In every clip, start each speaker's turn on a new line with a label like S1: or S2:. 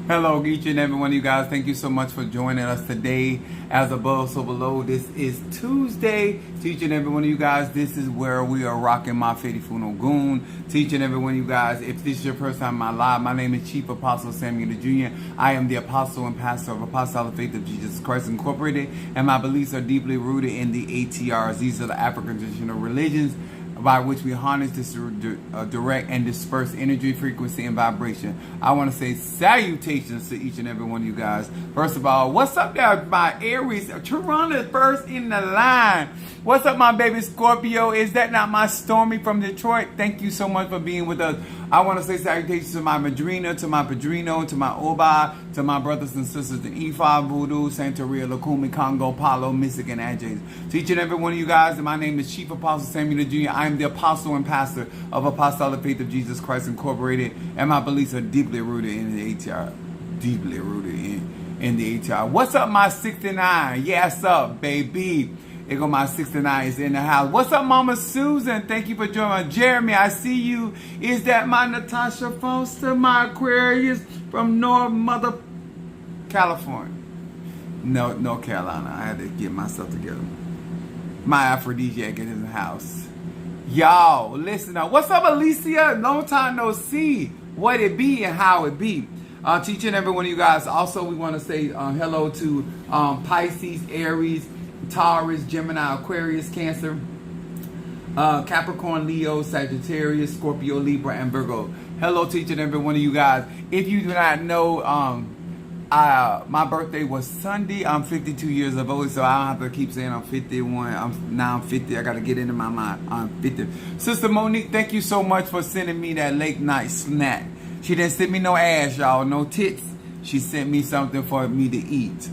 S1: Hello, each and every one of you guys. Thank you so much for joining us today. As above, so below. This is Tuesday. To each and every one of you guys, this is where we are rocking my Faithful Goon. To each and every one of you guys, if this is your first time in my live, my name is Chief Apostle Samuel the Jr. I am the apostle and pastor of Apostolic Faith of Jesus Christ Incorporated, and my beliefs are deeply rooted in the ATRs. These are the African traditional religions by which we harness this direct and disperse energy, frequency, and vibration. I want to say salutations to each and every one of you guys. First of all, what's up there, my Aries? Toronto is first in the line. What's up, my baby Scorpio? Is that not my Stormy from Detroit? Thank you so much for being with us. I want to say salutations to my Madrina, to my Padrino, to my Oba, to my brothers and sisters in Ifa, Voodoo, Santeria, Lukumi, Congo, Palo, Mystic, and Ajax. To each and every one of you guys, my name is Chief Apostle Samuel Jr. I am the apostle and pastor of Apostolic Faith of Jesus Christ Incorporated, and my beliefs are deeply rooted in the ATR. Deeply rooted in the ATR. What's up, my 69? Yes, up, baby. It go my 69 is in the house. What's up, Mama Susan? Thank you for joining. Jeremy, I see you. Is that my Natasha Foster, my Aquarius from North California? No, North Carolina. I had to get myself together. My aphrodisiac in the house. Y'all, listen up. What's up, Alicia? Long time no see. What it be and how it be. Teaching every one of you guys. Also, we want to say hello to Pisces, Aries, Taurus, Gemini, Aquarius, Cancer, Capricorn, Leo, Sagittarius, Scorpio, Libra, and Virgo. Hello to each and every one of you guys. If you do not know, my birthday was Sunday. I'm 52 years old, so I don't have to keep saying I'm 51. I'm 50. I got to get into my mind. I'm 50. Sister Monique, thank you so much for sending me that late night snack. She didn't send me no ass, y'all, no tits. She sent me something for me to eat,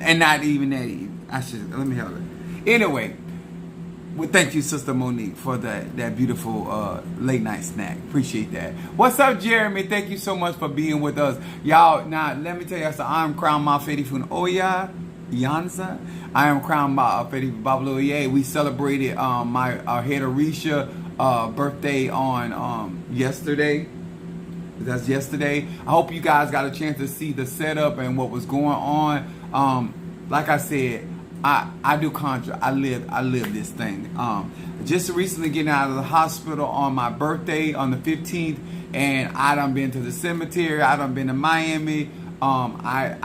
S1: and not even that. Let me help it. Anyway, well, thank you, Sister Monique, for that beautiful late night snack. Appreciate that. What's up, Jeremy? Thank you so much for being with us. Y'all, now, let me tell you, so I'm Crown Mafedi Fun Oya Yanza. I am Crown Mafedi Babaloye. We celebrated my head Arisha birthday on yesterday. That's yesterday. I hope you guys got a chance to see the setup and what was going on. Like I said, I do conjure. I live this thing. Just recently getting out of the hospital on my birthday on the 15th, and I done been to the cemetery. I done been to Miami. I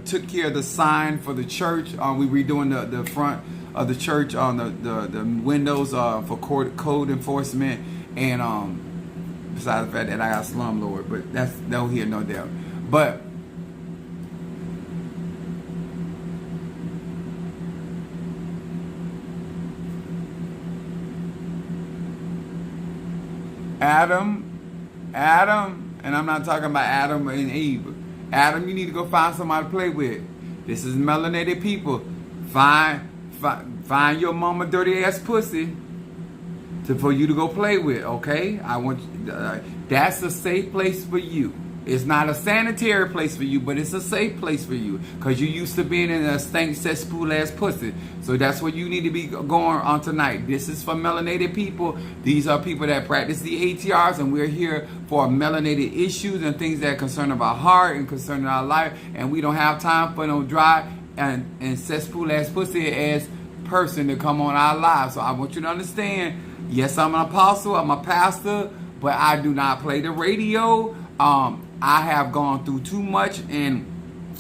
S1: took care of the sign for the church. We redoing the front of the church on the windows for code enforcement, and besides the fact that I got slumlord, but that's no here no there. But Adam, and I'm not talking about Adam and Eve. Adam, you need to go find somebody to play with. This is melanated people. Find your mama dirty ass pussy for you to go play with. Okay, I want that's a safe place for you. It's not a sanitary place for you, but it's a safe place for you because you used to being in a stank cesspool ass pussy. So that's what you need to be going on tonight. This is for melanated people. These are people that practice the ATRs, and we're here for melanated issues and things that concern our heart and concern our life. And we don't have time for no dry and cesspool ass pussy ass person to come on our lives. So I want you to understand, yes, I'm an apostle, I'm a pastor, but I do not play the radio. I have gone through too much, and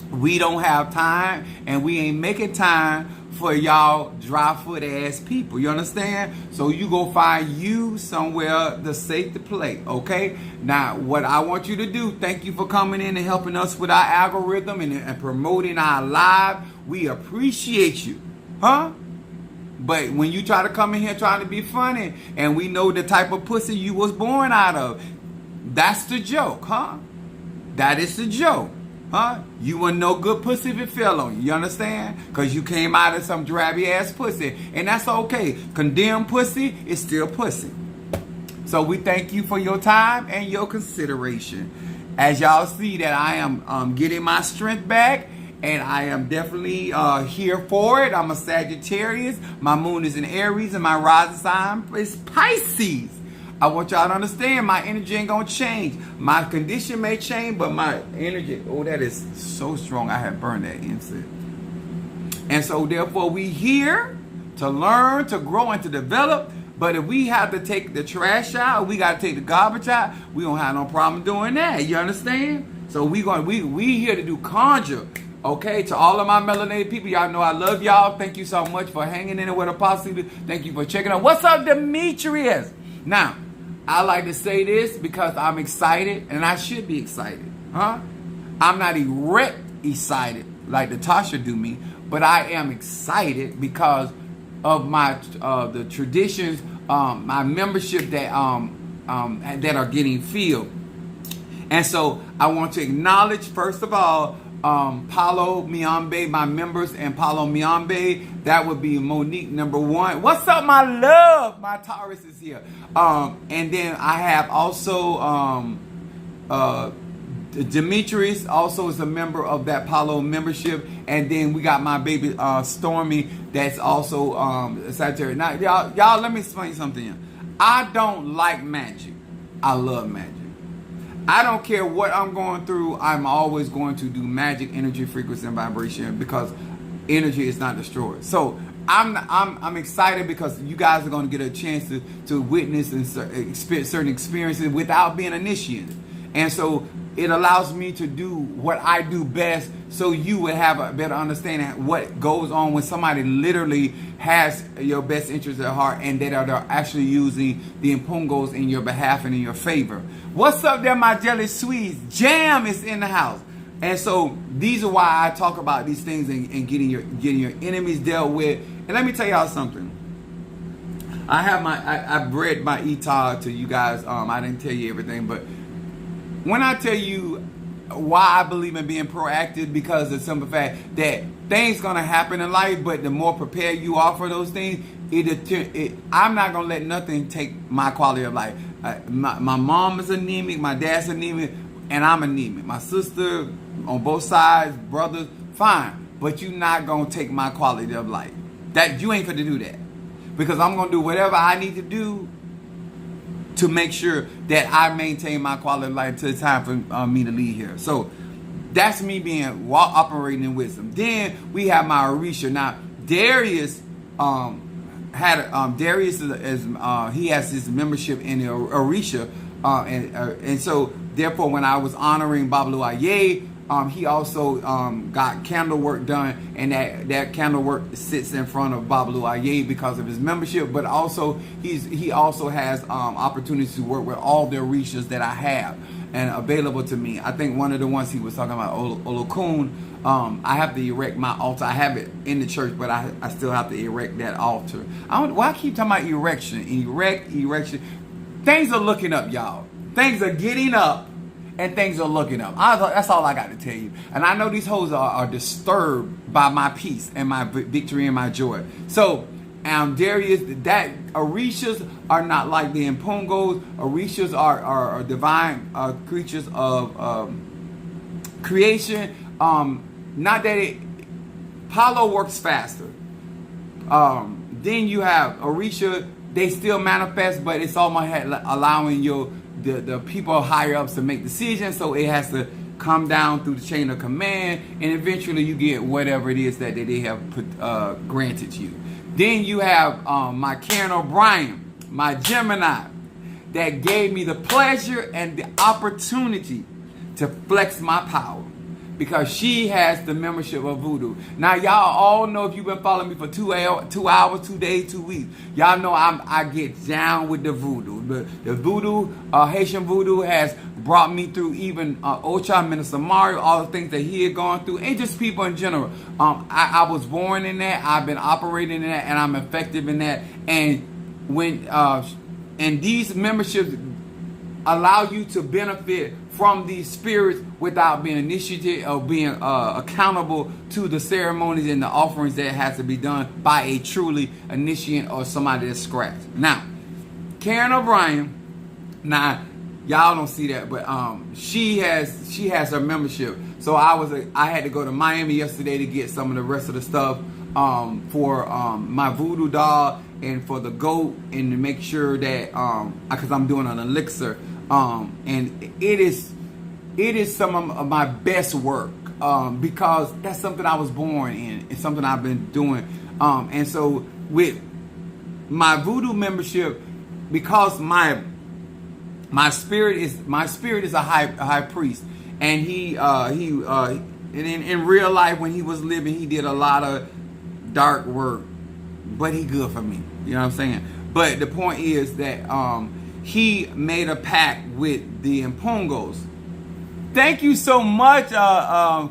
S1: we don't have time, and we ain't making time for y'all dry foot ass people. You understand? So you go find you somewhere that's safe to play. Okay? Now, what I want you to do, thank you for coming in and helping us with our algorithm and promoting our live. We appreciate you. Huh? But when you try to come in here trying to be funny, and we know the type of pussy you was born out of, that's the joke, huh? That is the joke, huh? You wasn't no good pussy if it fell on you. You understand? Because you came out of some drabby ass pussy. And that's okay. Condemned pussy is still pussy. So we thank you for your time and your consideration. As y'all see that I am getting my strength back, and I am definitely here for it. I'm a Sagittarius. My moon is in Aries, and my rising sign is Pisces. I want y'all to understand my energy ain't going to change. My condition may change, but my energy, oh, that is so strong. I have burned that incense. And so therefore we here to learn, to grow, and to develop. But if we have to take the trash out, we got to take the garbage out, we don't have no problem doing that. You understand? So we here to do conjure. Okay, to all of my melanated people, y'all know I love y'all. Thank you so much for hanging in it with Apostle. Thank you for checking out. What's up, Demetrius? Now, I like to say this because I'm excited, and I should be excited. Huh? I'm not erect excited like Natasha do me, but I am excited because of my the traditions, my membership that are getting filled. And so I want to acknowledge, first of all, Paulo Miambe, my members, and Paulo Miambe. That would be Monique number 1. What's up, my love? My Taurus is here. And then I have also Demetrius also is a member of that Paulo membership. And then we got my baby Stormy that's also Sagittarius. Now, y'all, let me explain something. I don't like magic. I love magic. I don't care what I'm going through. I'm always going to do magic, energy, frequency, and vibration because energy is not destroyed. So I'm excited because you guys are going to get a chance to witness and certain experiences without being initiated. And so it allows me to do what I do best so you would have a better understanding of what goes on when somebody literally has your best interest at heart and that are actually using the impungos in your behalf and in your favor. What's up there, my jelly sweets? Jam is in the house. And so these are why I talk about these things and getting your enemies dealt with. And let me tell y'all something. I've read my ETA to you guys. I didn't tell you everything, but when I tell you why I believe in being proactive, because of the simple fact that things gonna happen in life, but the more prepared you are for those things, I'm not gonna let nothing take my quality of life. My mom is anemic, my dad's anemic, and I'm anemic. My sister on both sides, brothers, fine, but you're not gonna take my quality of life. That you ain't gonna do that, because I'm gonna do whatever I need to do to make sure that I maintain my quality of life until it's time for me to leave here. So that's me being operating in wisdom. Then we have my Orisha. Now Darius Darius he has his membership in the Orisha, and so therefore when I was honoring Bablu Aye, he also got candle work done, and that candle work sits in front of Bablu Aye because of his membership. But also he also has opportunities to work with all the Orishas that I have and available to me. I think one of the ones he was talking about, Olokun. I have to erect my altar. I have it in the church, but I still have to erect that altar. I keep talking about erection. Erection. Things are looking up, y'all. Things are getting up, and things are looking up. That's all I got to tell you. And I know these hoes are disturbed by my peace and my victory and my joy. So, Darius, that Orishas are not like the Impungos. Orishas are divine creatures of creation. Not that Paulo works faster. Then you have Orisha. They still manifest, but it's almost allowing the people higher ups to make decisions. So it has to come down through the chain of command, and eventually you get whatever it is that they have granted you. Then you have my Karen O'Brien, my Gemini, that gave me the pleasure and the opportunity to flex my power, because she has the membership of Voodoo. Now, y'all all know, if you've been following me for 2 hours, 2 days, 2 weeks, y'all know I get down with the Voodoo. The Voodoo, Haitian Voodoo has brought me through even Ocha, Minister Mario, all the things that he had gone through, and just people in general. I was born in that. I've been operating in that, and I'm effective in that. And when and these memberships allow you to benefit from these spirits without being initiated or being accountable to the ceremonies and the offerings that has to be done by a truly initiate or somebody that's scratched. Now, Karen O'Brien, now y'all don't see that, but she has her membership. So I had to go to Miami yesterday to get some of the rest of the stuff for my voodoo doll and for the goat, and to make sure that because I'm doing an elixir, and it is some of my best work, because that's something I was born in. It's something I've been doing, and so with my voodoo membership, because my spirit is a high priest, and he in real life, when he was living, he did a lot of dark work, but he good for me. You know what I'm saying? But the point is that he made a pact with the Mpongos. Thank you so much,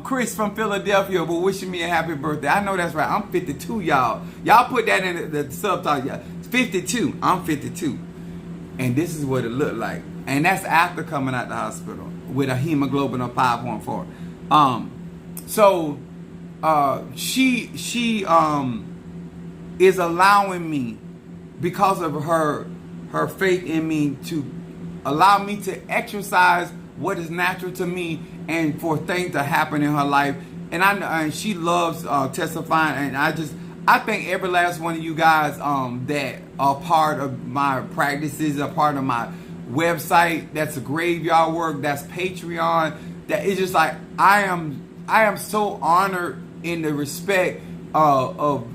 S1: Chris from Philadelphia, for wishing me a happy birthday. I know that's right. I'm 52, y'all. Y'all put that in the subtitle. Yeah. 52. I'm 52. And this is what it looked like. And that's after coming out the hospital with a hemoglobin of 5.4. So she is allowing me, because of her faith in me, to allow me to exercise what is natural to me, and for things to happen in her life. And she loves testifying, and I thank every last one of you guys that are part of my practices, a part of my website. That's a Graveyard Work. That's Patreon. That is just like, I am so honored in the respect of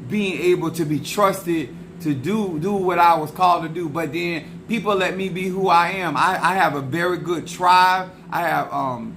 S1: being able to be trusted to do what I was called to do. But then people let me be who I am. I have a very good tribe. I have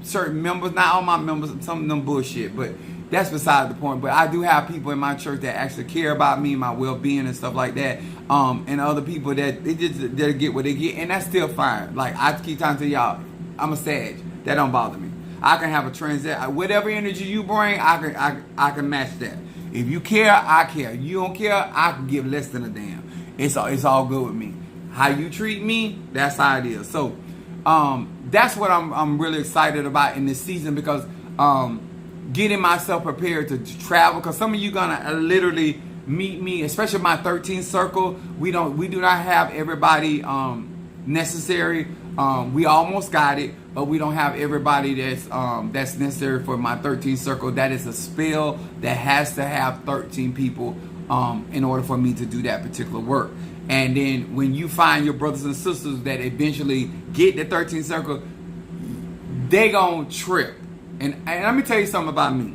S1: certain members, not all my members, some of them bullshit, but that's beside the point. But I do have people in my church that actually care about me, my well-being and stuff like that. And other people that they get what they get, and that's still fine. Like, I keep telling to y'all, I'm a Sag. That don't bother me. I can have a transaction. Whatever energy you bring, I can match that. If you care, I care. You don't care, I can give less than a damn. It's all good with me. How you treat me, that's how it is. So that's what I'm really excited about in this season, because getting myself prepared to travel, because some of you gonna literally meet me, especially my 13th circle. We do not have everybody necessary. We almost got it, but we don't have everybody that's necessary for my 13th circle. That is a spell that has to have 13 people in order for me to do that particular work. And then when you find your brothers and sisters that eventually get the 13th circle, they gonna trip. And let me tell you something about me.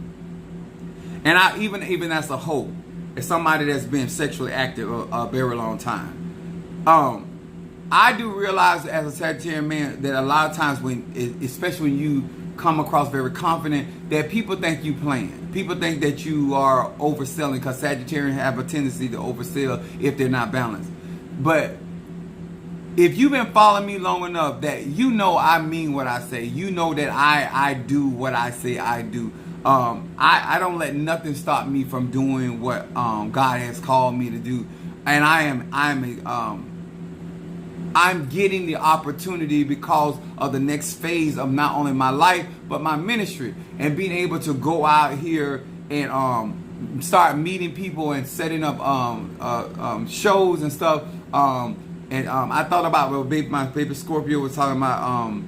S1: And I even as a whole, as somebody that's been sexually active a very long time, I do realize as a Sagittarian man that a lot of times especially when you come across very confident, that people think you playing. People think that you are overselling, because Sagittarians have a tendency to oversell if they're not balanced. But if you've been following me long enough, that you know I mean what I say. You know that I do what I say I do. I don't let nothing stop me from doing what God has called me to do. And I'm getting the opportunity because of the next phase of not only my life, but my ministry, and being able to go out here and start meeting people and setting up shows and stuff. I thought about what my baby Scorpio was talking about,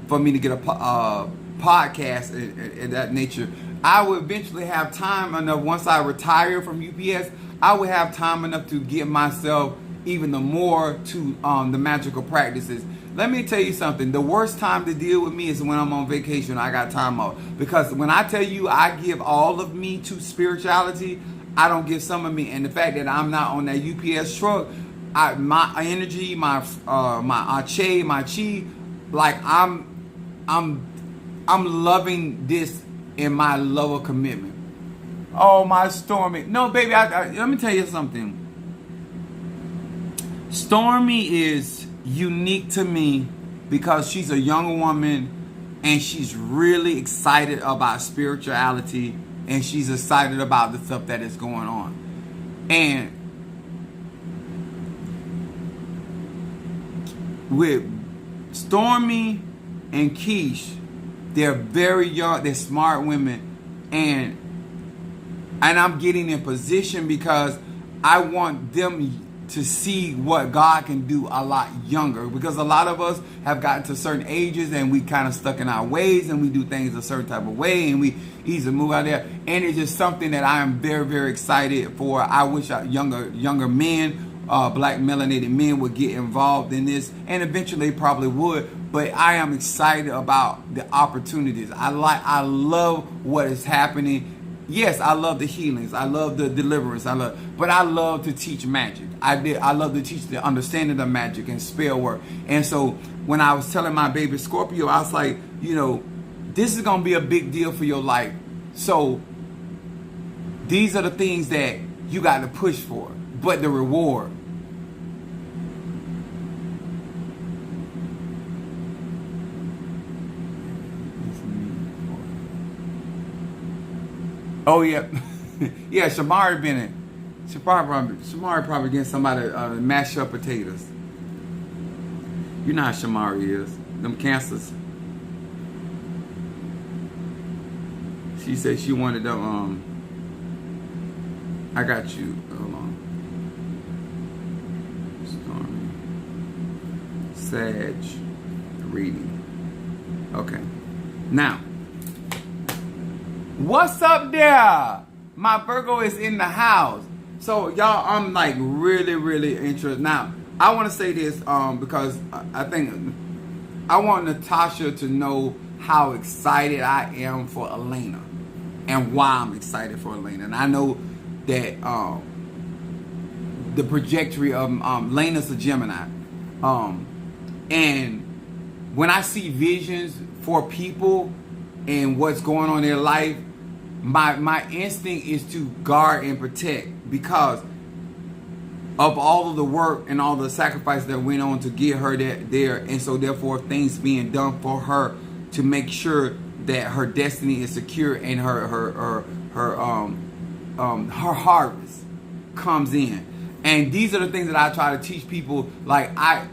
S1: for me to get a podcast and that nature. I would eventually have time enough, once I retire from UPS, I would have time enough to give myself even the more to the magical practices. Let me tell you something. The worst time to deal with me is when I'm on vacation. I got time off. Because when I tell you I give all of me to spirituality, I don't give some of me. And the fact that I'm not on that UPS truck, my energy, my ache, my chi, like I'm loving this in my love of commitment. Oh, my Stormy. No, baby, let me tell you something. Stormy is unique to me because she's a young woman and she's really excited about spirituality, and she's excited about the stuff that is going on. And with Stormy and Keish, they're very young, they're smart women, and I'm getting in position because I want them to see what God can do a lot younger, because a lot of us have gotten to certain ages and we kind of stuck in our ways and we do things a certain type of way and we easily move out there. And it's just something that I am very, very excited for. I wish younger men, black melanated men would get involved in this, and eventually probably would. But I am excited about the opportunities. I love what is happening. Yes, I love the healings. I love the deliverance. But I love to teach magic. I love to teach the understanding of magic and spell work. And so when I was telling my baby Scorpio, I was like, this is going to be a big deal for your life. So these are the things that you got to push for. But the reward. Oh yeah, yeah. Shamari Bennett. Shamari probably getting somebody mash up potatoes. You know how Shamari is. Them cancers. She said she wanted the I got you. Hold on. Stormy. Sag. Reading. Okay. Now. What's up there? My Virgo is in the house. So y'all, I'm like really, really interested. Now, I want to say this because I think I want Natasha to know how excited I am for Elena and why I'm excited for Elena. And I know that the trajectory of Elena's a Gemini. And when I see visions for people and what's going on in their life, my instinct is to guard and protect, because of all of the work and all the sacrifice that went on to get her there, and so therefore things being done for her to make sure that her destiny is secure and her harvest comes in. And these are the things that I try to teach people. Like I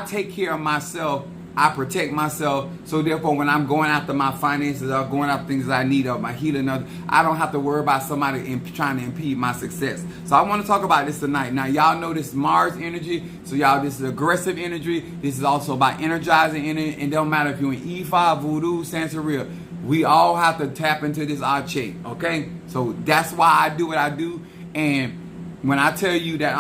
S1: take care of myself. I protect myself, so therefore when I'm going after my finances or going after things that I need or my healing, I don't have to worry about somebody trying to impede my success. So I want to talk about this tonight. Now y'all know this Mars energy, so y'all, this is aggressive energy. This is also about energizing energy, and it don't matter if you're in E5, Voodoo, Santeria. We all have to tap into this Ache, okay? So that's why I do what I do. And when I tell you that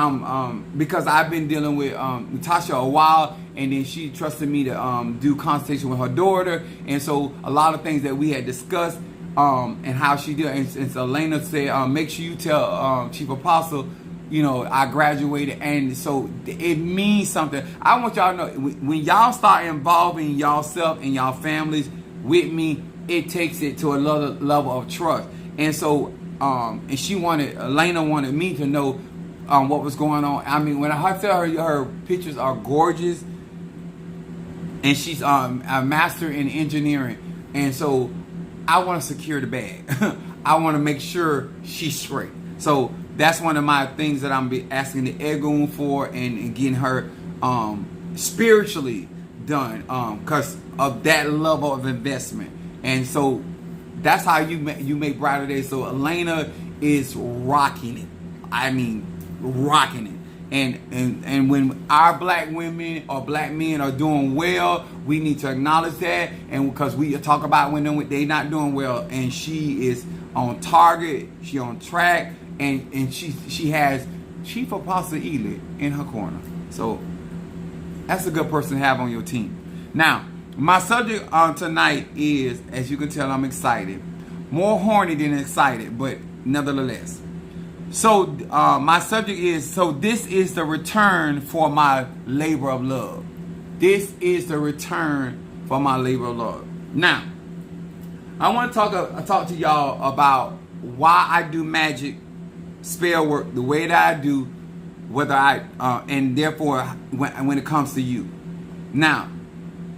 S1: because I've been dealing with Natasha a while, and then she trusted me to do consultation with her daughter, and so a lot of things that we had discussed and how she did. And so Elena said, make sure you tell Chief Apostle, I graduated, and so it means something. I want y'all to know, when y'all start involving yourself and y'all families with me, it takes it to another level of trust. And so and Elena wanted me to know what was going on. I mean, when I tell her pictures are gorgeous, and she's a master in engineering, and so I want to secure the bag. I want to make sure she's straight. So that's one of my things that I'm asking the Egun for, and getting her spiritually done, because of that level of investment. And so that's how you make brighter days. So Elena is rocking it. I mean, rocking it. And when our black women or black men are doing well, we need to acknowledge that. And because we talk about when they not doing well, and she is on target, she on track, and she has Chief Apostle Ely in her corner. So that's a good person to have on your team. Now, my subject tonight is, as you can tell, I'm excited. More horny than excited, but nevertheless. So my subject is, so this is the return for my labor of love. This is the return for my labor of love. Now, I want to talk to y'all about why I do magic, spell work, the way that I do, and therefore when it comes to you. Now,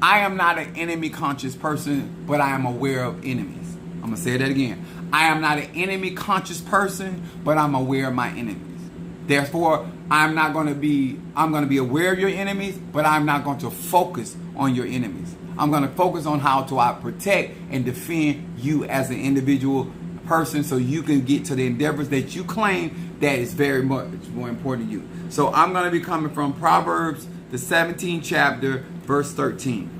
S1: I am not an enemy conscious person, but I am aware of enemies. I'm going to say that again. I am not an enemy conscious person, but I'm aware of my enemies. Therefore, I'm going to be aware of your enemies, but I'm not going to focus on your enemies. I'm going to focus on how to protect and defend you as an individual person, so you can get to the endeavors that you claim that is very much more important to you. So I'm going to be coming from Proverbs, the 17th chapter, verse 13.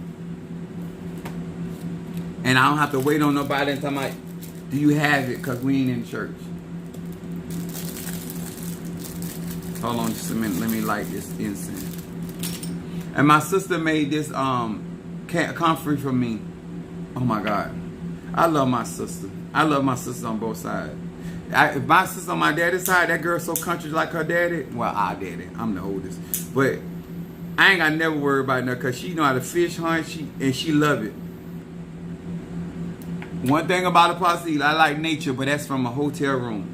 S1: And I don't have to wait on nobody until I'm like, do you have it? Because we ain't in church. Hold on just a minute. Let me light this incense. And my sister made this comfrey for me. Oh my God. I love my sister. I love my sister on both sides. If my sister on my daddy's side, that girl so country like her daddy. Well, our daddy. I'm the oldest. But I ain't got to never worry about her because she know how to fish hunt and she love it. One thing about Apostle Ely, I like nature, but that's from a hotel room.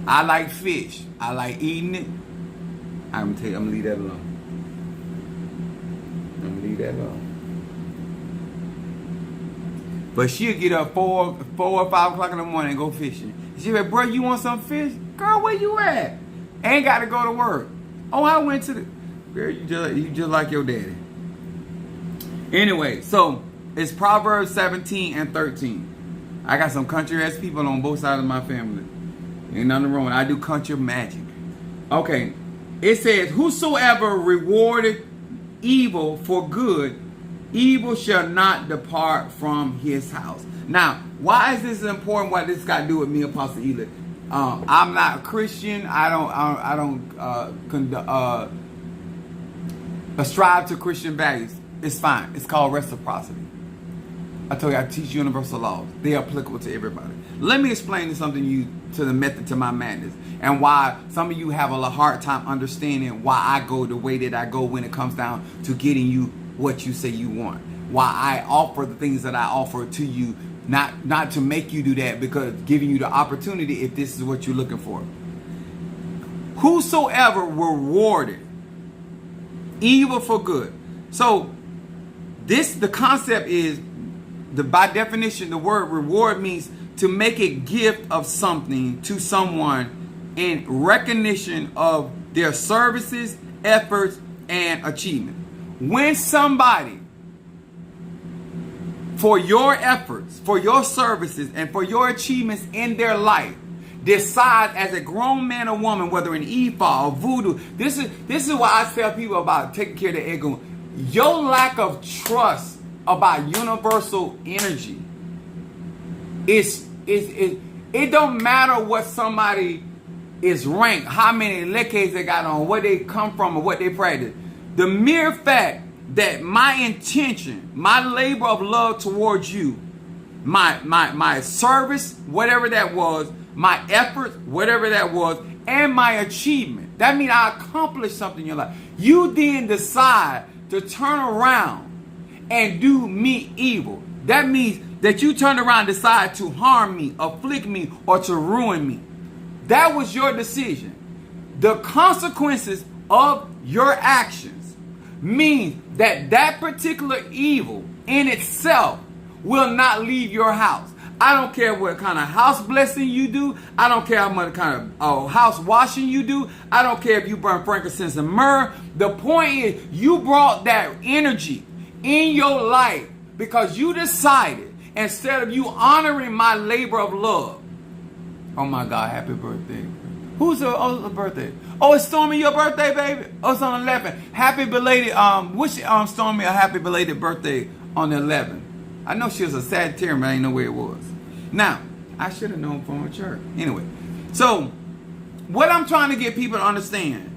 S1: I like fish. I like eating it. I'm gonna leave that alone. I'm gonna leave that alone. But she'll get up 4 or 5 o'clock in the morning and go fishing. She like, bro, you want some fish? Girl, where you at? Ain't got to go to work. Oh, I went to the... Girl, you just like your daddy. Anyway, so it's Proverbs 17 and 13. I got some country ass people on both sides of my family. Ain't nothing wrong. I do country magic. Okay. It says, whosoever rewarded evil for good, evil shall not depart from his house. Now, why is this important? What this got to do with me, Apostle Ely? I'm not a Christian. I don't ascribe to Christian values. It's fine. It's called reciprocity. I told you I teach universal laws. They are applicable to everybody. Let me explain to the method to my madness, and why some of you have a hard time understanding why I go the way that I go when it comes down to getting you what you say you want. Why I offer the things that I offer to you, not to make you do that, because giving you the opportunity if this is what you're looking for. Whosoever rewarded evil for good. So the concept is, by definition, the word reward means to make a gift of something to someone in recognition of their services, efforts, and achievement. When somebody, for your efforts, for your services, and for your achievements in their life, decide as a grown man or woman, whether in Ifa or voodoo, this is why I tell people about taking care of their ego. Your lack of trust about universal energy it don't matter what somebody is ranked, how many lekes they got on, where they come from, or what they practice. The mere fact that my intention, my labor of love towards you, my service, whatever that was, my effort, whatever that was, and my achievement, that means I accomplished something in your life. You then decide to turn around and do me evil. That means that you turn around and decide to harm me, afflict me, or to ruin me. That was your decision. The consequences of your actions means that particular evil in itself will not leave your house. I don't care what kind of house blessing you do. I don't care how much kind of house washing you do. I don't care if you burn frankincense and myrrh. The point is, you brought that energy in your life because you decided, instead of you honoring my labor of love. Oh my God, happy birthday. Who's the birthday? Oh, it's Stormy, your birthday, baby? Oh, it's on the 11th. Happy belated, wish Stormy a happy belated birthday on the 11th. I know she was a Sagittarius, but I didn't know where it was. Now, I should have known from her church. Anyway, so what I'm trying to get people to understand,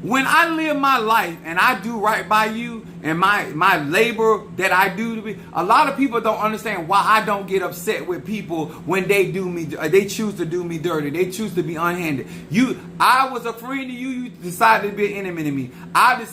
S1: when I live my life and I do right by you and my labor that I do to be, a lot of people don't understand why I don't get upset with people when they choose to do me dirty. They choose to be unhanded. I was a friend to you. You decided to be an enemy to me. I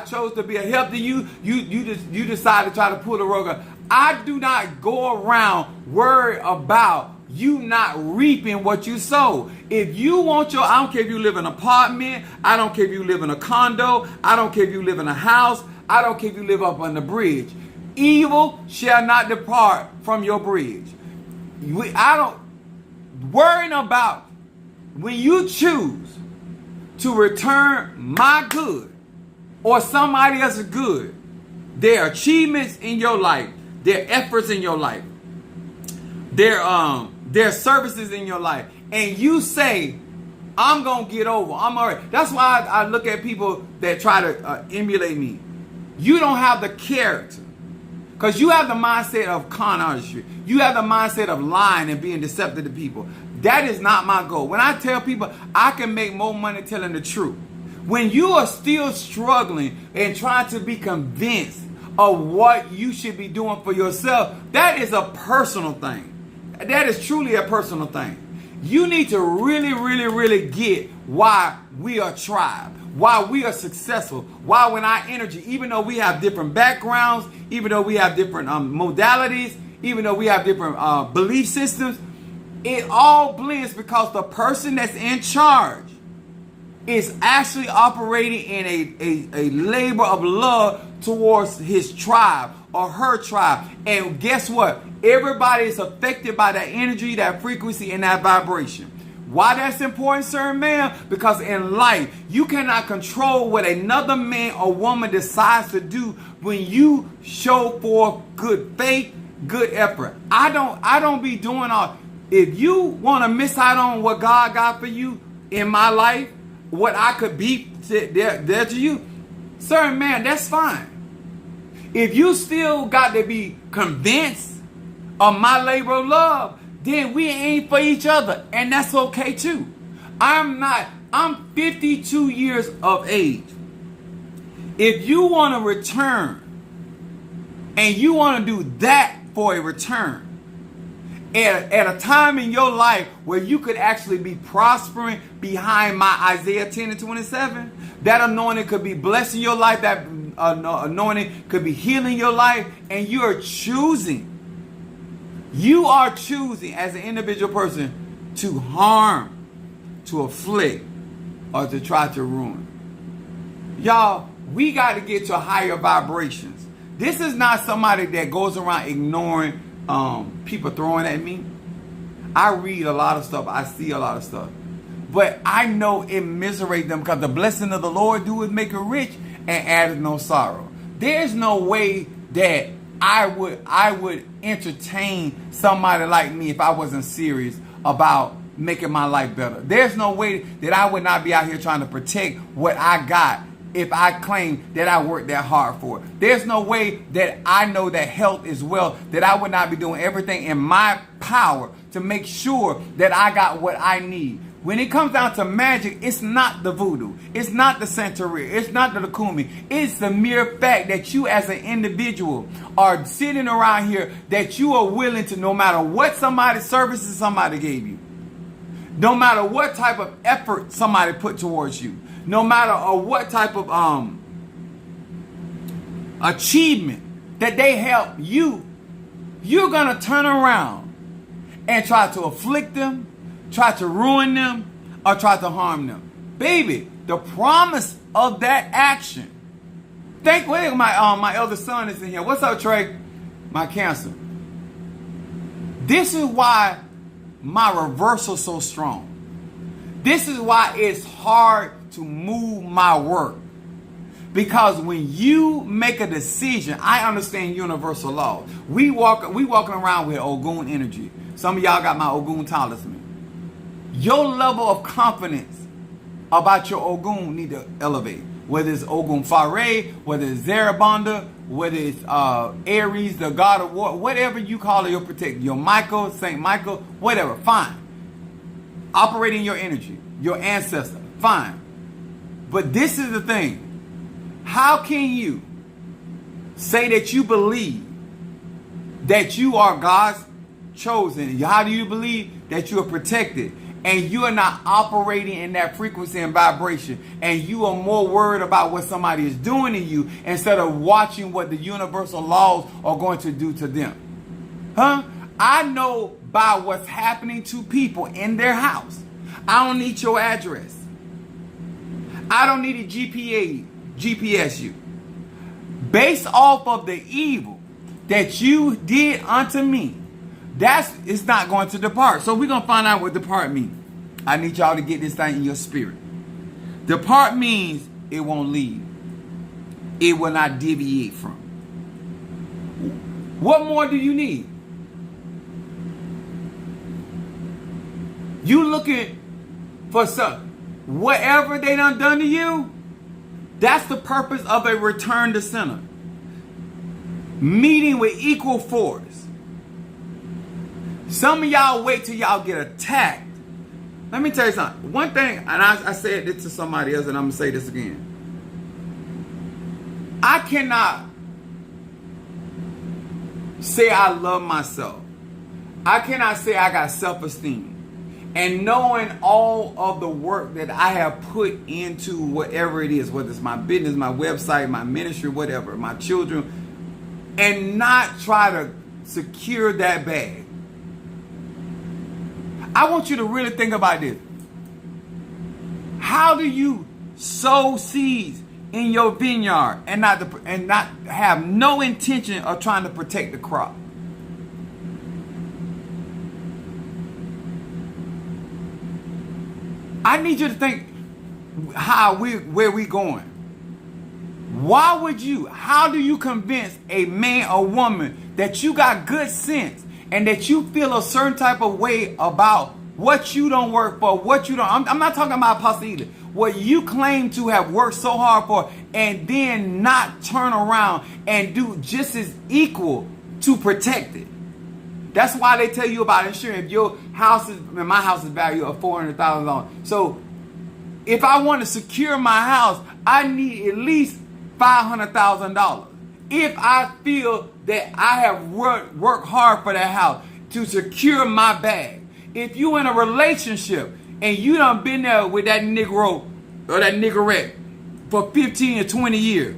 S1: chose to be a help to you. You decided to try to pull the rug up. I do not go around worried about you not reaping what you sow. If you want I don't care if you live in an apartment, I don't care if you live in a condo, I don't care if you live in a house, I don't care if you live up on the bridge. Evil shall not depart from your bridge. Worrying about when you choose to return my good or somebody else's good, their achievements in your life, their efforts in your life, their services in your life, and you say I'm going to get over. I'm all right. That's why I look at people that try to emulate me. You don't have the character. Because you have the mindset of con artistry. You have the mindset of lying and being deceptive to people. That is not my goal. When I tell people I can make more money telling the truth. When you are still struggling and trying to be convinced of what you should be doing for yourself, that is a personal thing. That is truly a personal thing. You need to really, really, really get why we are tribe, why we are successful, why when our energy, even though we have different backgrounds, even though we have different modalities, even though we have different belief systems, it all blends because the person that's in charge is actually operating in a labor of love towards his tribe or her tribe. And guess what? Everybody is affected by that energy, that frequency, and that vibration. Why that's important, sir, ma'am? Because in life, you cannot control what another man or woman decides to do when you show forth good faith, good effort. I don't be doing all. If you want to miss out on what God got for you in my life, what I could be there to you, sir, man, that's fine. If you still got to be convinced of my labor of love, then we ain't for each other. And that's okay too. I'm 52 years of age. If you want to return and you want to do that for a return, at a time in your life where you could actually be prospering behind my Isaiah 10 and 27, that anointing could be blessing your life, that anointing could be healing your life, and you are choosing as an individual person to harm, to afflict, or to try to ruin. Y'all, we got to get to higher vibrations. This is not somebody that goes around ignoring people throwing at me. I read a lot of stuff. I see a lot of stuff. But I know it miserates them because the blessing of the Lord doeth make it rich and addeth no sorrow. There's no way that I would entertain somebody like me if I wasn't serious about making my life better. There's no way that I would not be out here trying to protect what I got if I claim that I worked that hard for it. There's no way that I know that health is wealth, that I would not be doing everything in my power to make sure that I got what I need. When it comes down to magic, it's not the voodoo. It's not the Santeria. It's not the Lukumi. It's the mere fact that you as an individual are sitting around here, that you are willing to, no matter what services somebody gave you, no matter what type of effort somebody put towards you, no matter what type of achievement that they help you, you're going to turn around and try to afflict them, try to ruin them, or try to harm them. Baby, the promise of that action. My eldest son is in here. What's up, Trey? My Cancer. This is why my reversal is so strong. This is why it's hard to move my work. Because when you make a decision, I understand universal laws. We walking around with Ogun energy. Some of y'all got my Ogun talisman. Your level of confidence about your Ogun need to elevate. Whether it's Ogun Fare, whether it's Zarabanda, whether it's Aries, the god of war, whatever you call it, your protector, your Michael, Saint Michael, whatever, fine. Operating your energy, your ancestor, fine. But this is the thing. How can you say that you believe that you are God's chosen? How do you believe that you are protected? And you are not operating in that frequency and vibration, and you are more worried about what somebody is doing to you instead of watching what the universal laws are going to do to them. Huh? I know by what's happening to people in their house. I don't need your address. I don't need a GPS you. Based off of the evil that you did unto me, it's not going to depart. So we're going to find out what depart means. I need y'all to get this thing in your spirit. Depart means it won't leave. It will not deviate from. What more do you need? You looking for some, whatever they done to you, that's the purpose of a return to center. Meeting with equal force. Some of y'all wait till y'all get attacked. Let me tell you something. One thing, and I said this to somebody else, and I'm going to say this again. I cannot say I love myself. I cannot say I got self-esteem. And knowing all of the work that I have put into whatever it is, whether it's my business, my website, my ministry, whatever, my children, and not try to secure that bag. I want you to really think about this. How do you sow seeds in your vineyard and not have no intention of trying to protect the crop? I need you to think where we going. Why would you? How do you convince a man or woman that you got good sense and that you feel a certain type of way about what you don't work for, what you don't? I'm not talking about Apostle either. What you claim to have worked so hard for, and then not turn around and do just as equal to protect it. That's why they tell you about insurance. If your house is, my house is valued at $400,000. So if I want to secure my house, I need at least $500,000. If I feel that I have worked hard for that house to secure my bag. If you in a relationship and you done been there with that Negro or that niggerette for 15 or 20 years,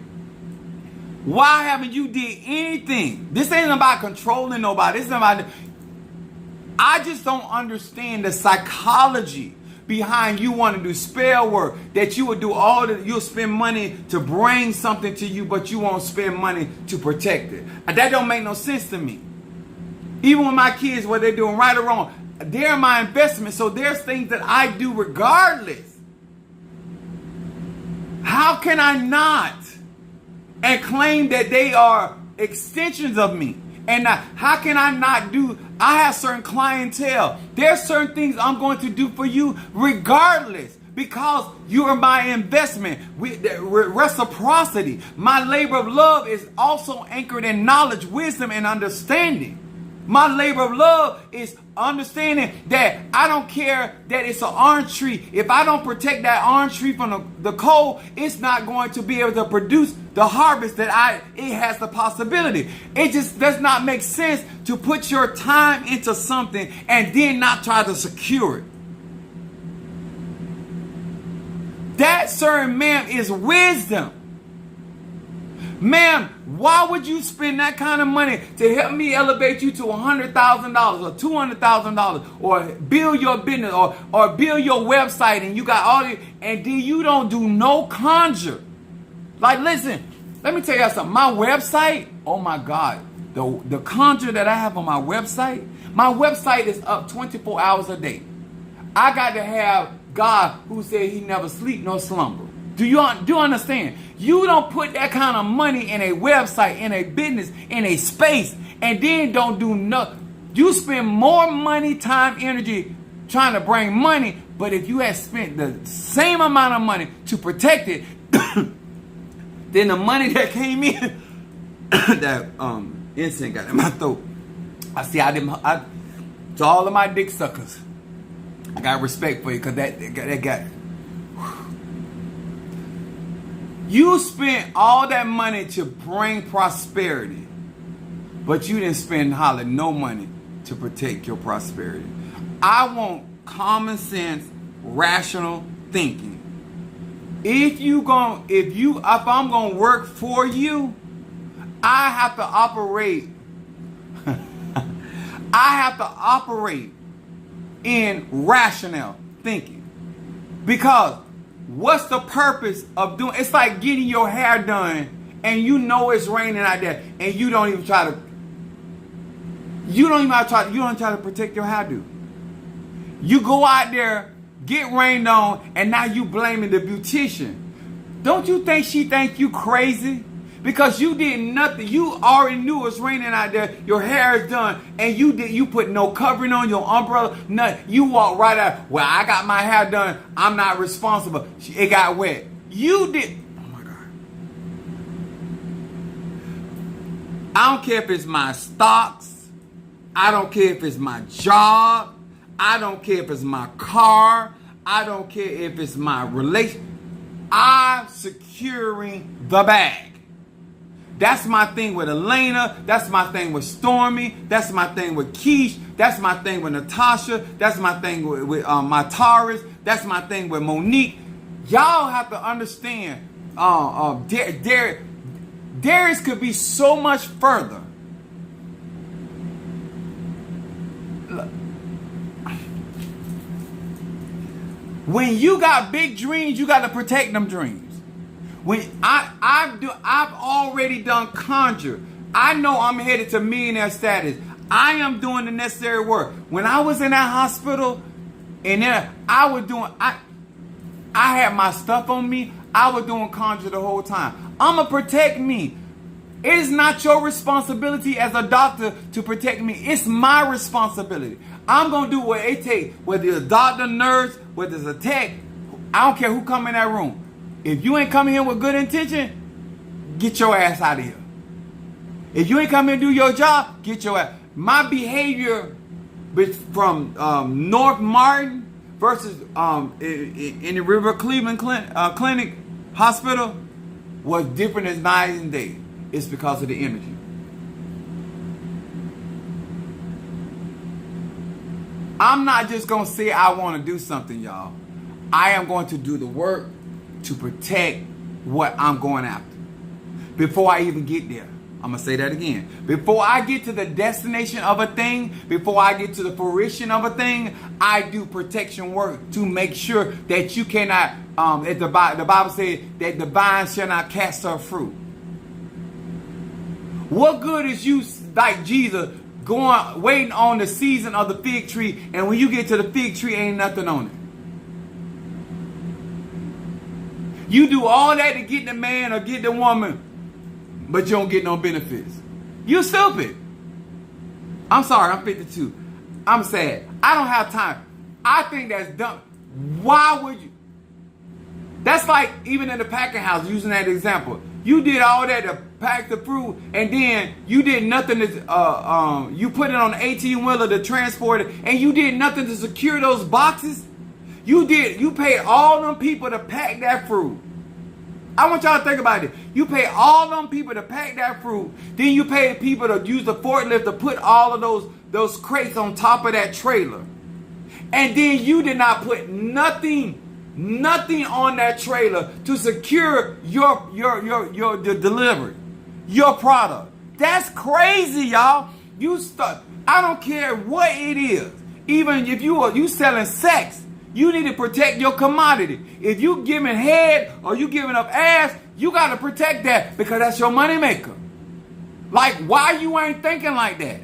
S1: why haven't you did anything? This ain't about controlling nobody. This is about, I just don't understand the psychology behind you wanting to do spell work, that you would do all that, you'll spend money to bring something to you, but you won't spend money to protect it. That don't make no sense to me. Even with my kids, what they're doing right or wrong, they're my investment. So there's things that I do regardless. How can I not and claim that they are extensions of me? And how can I not do? I have certain clientele. There's certain things I'm going to do for you regardless, because you are my investment. Reciprocity. My labor of love is also anchored in knowledge, wisdom, and understanding. My labor of love is understanding that I don't care that it's an orange tree. If I don't protect that orange tree from the cold, it's not going to be able to produce the harvest that it has the possibility. It just does not make sense to put your time into something and then not try to secure it. That, sir, ma'am, is wisdom. Ma'am, why would you spend that kind of money to help me elevate you to $100,000 or $200,000 or build your business or build your website, and you got all this, and then you don't do no conjure? Like, listen, let me tell you something. My website, oh my God, the conjure that I have on my website is up 24 hours a day. I got to have God, who said he never sleep nor slumber. Do you understand? You don't put that kind of money in a website, in a business, in a space, and then don't do nothing. You spend more money, time, energy trying to bring money, but if you had spent the same amount of money to protect it, then the money that came in, that incense got in my throat. To all of my dick suckers, I got respect for you, because that got. You spent all that money to bring prosperity, but you didn't spend no money to protect your prosperity. I want common sense, rational thinking. If I'm gonna work for you, I have to operate. I have to operate in rational thinking, because what's the purpose of doing? It's like getting your hair done and you know it's raining out there, and you don't even try to protect your hairdo. You go out there, get rained on, and now you blaming the beautician. Don't you think she think you crazy? Because you did nothing. You already knew it was raining out there. Your hair is done. And you put no covering on your umbrella. Nothing. You walk right out. Well, I got my hair done. I'm not responsible. It got wet. You did. Oh my God. I don't care if it's my stocks. I don't care if it's my job. I don't care if it's my car. I don't care if it's my relation. I'm securing the bag. That's my thing with Elena. That's my thing with Stormy. That's my thing with Keish. That's my thing with Natasha. That's my thing with my Taurus. That's my thing with Monique. Y'all have to understand. Darius could be so much further. Look. When you got big dreams, you got to protect them dreams. When I've already done conjure. I know I'm headed to millionaire status. I am doing the necessary work. When I was in that hospital, and then I had my stuff on me. I was doing conjure the whole time. I'ma protect me. It is not your responsibility as a doctor to protect me. It's my responsibility. I'm gonna do what it takes. Whether it's a doctor, nurse, whether it's a tech, I don't care who come in that room. If you ain't coming here with good intention, get your ass out of here. If you ain't coming to do your job, get your ass. My behavior from North Martin versus in the River Cleveland Clinic Hospital was different as night and day. It's because of the energy. I'm not just going to say I want to do something, y'all. I am going to do the work to protect what I'm going after. Before I even get there. I'm going to say that again. Before I get to the destination of a thing, before I get to the fruition of a thing, I do protection work to make sure that you cannot, the Bible says that the vine shall not cast her fruit. What good is you, like Jesus, waiting on the season of the fig tree, and when you get to the fig tree, ain't nothing on it? You do all that to get the man or get the woman, but you don't get no benefits. You stupid. I'm sorry, I'm 52. I'm sad. I don't have time. I think that's dumb. Why would you? That's like even in the packing house, using that example. You did all that to pack the fruit, and then you did nothing to, you put it on the 18-wheeler to transport it, and you did nothing to secure those boxes. You paid all them people to pack that fruit. I want y'all to think about it. You pay all them people to pack that fruit. Then you pay people to use the forklift to put all of those crates on top of that trailer. And then you did not put nothing on that trailer to secure your delivery, your product. That's crazy, y'all. I don't care what it is. Even if you selling sex, you need to protect your commodity. If you giving head or you giving up ass, you got to protect that because that's your money maker. Like, why you ain't thinking like that?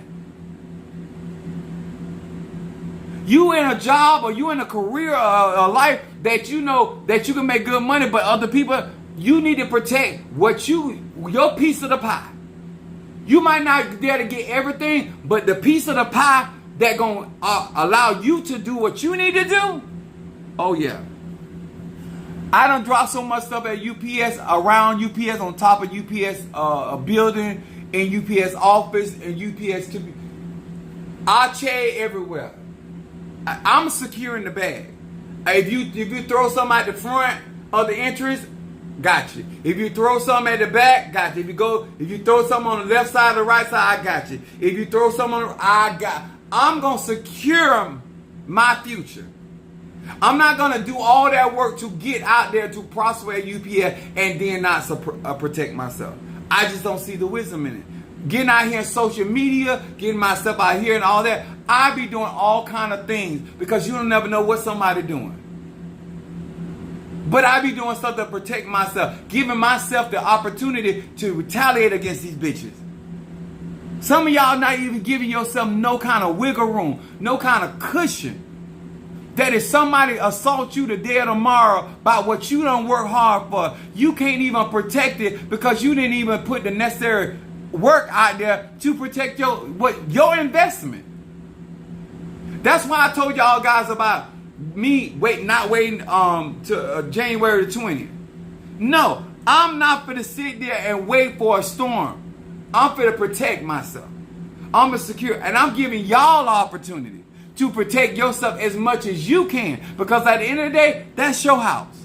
S1: You in a job or you in a career or a life that you know that you can make good money, but other people, you need to protect your piece of the pie. You might not be able to get everything, but the piece of the pie that gonna allow you to do what you need to do. Oh yeah. I done dropped so much stuff at UPS, around UPS, on top of UPS building, in UPS office, and UPS I check everywhere. I'm securing the bag. If you throw something at the front of the entrance, got you. If you throw something at the back, got you. If you throw something on the left side or the right side, I got you. If you throw something on, I'm gonna secure my future. I'm not gonna do all that work to get out there to prosper at UPS and then not protect myself. I just don't see the wisdom in it. Getting out here in social media, getting myself out here and all that, I be doing all kind of things because you don't never know what somebody doing. But I be doing stuff to protect myself, giving myself the opportunity to retaliate against these bitches. Some of y'all not even giving yourself no kind of wiggle room, no kind of cushion That if somebody assaults you today or tomorrow about what you done work hard for, you can't even protect it because you didn't even put the necessary work out there to protect your investment. That's why I told y'all guys about me not waiting to January the 20th. No, I'm not for to sit there and wait for a storm. I'm for to protect myself. I'm a secure, and I'm giving y'all opportunity to protect yourself as much as you can, because at the end of the day, that's your house.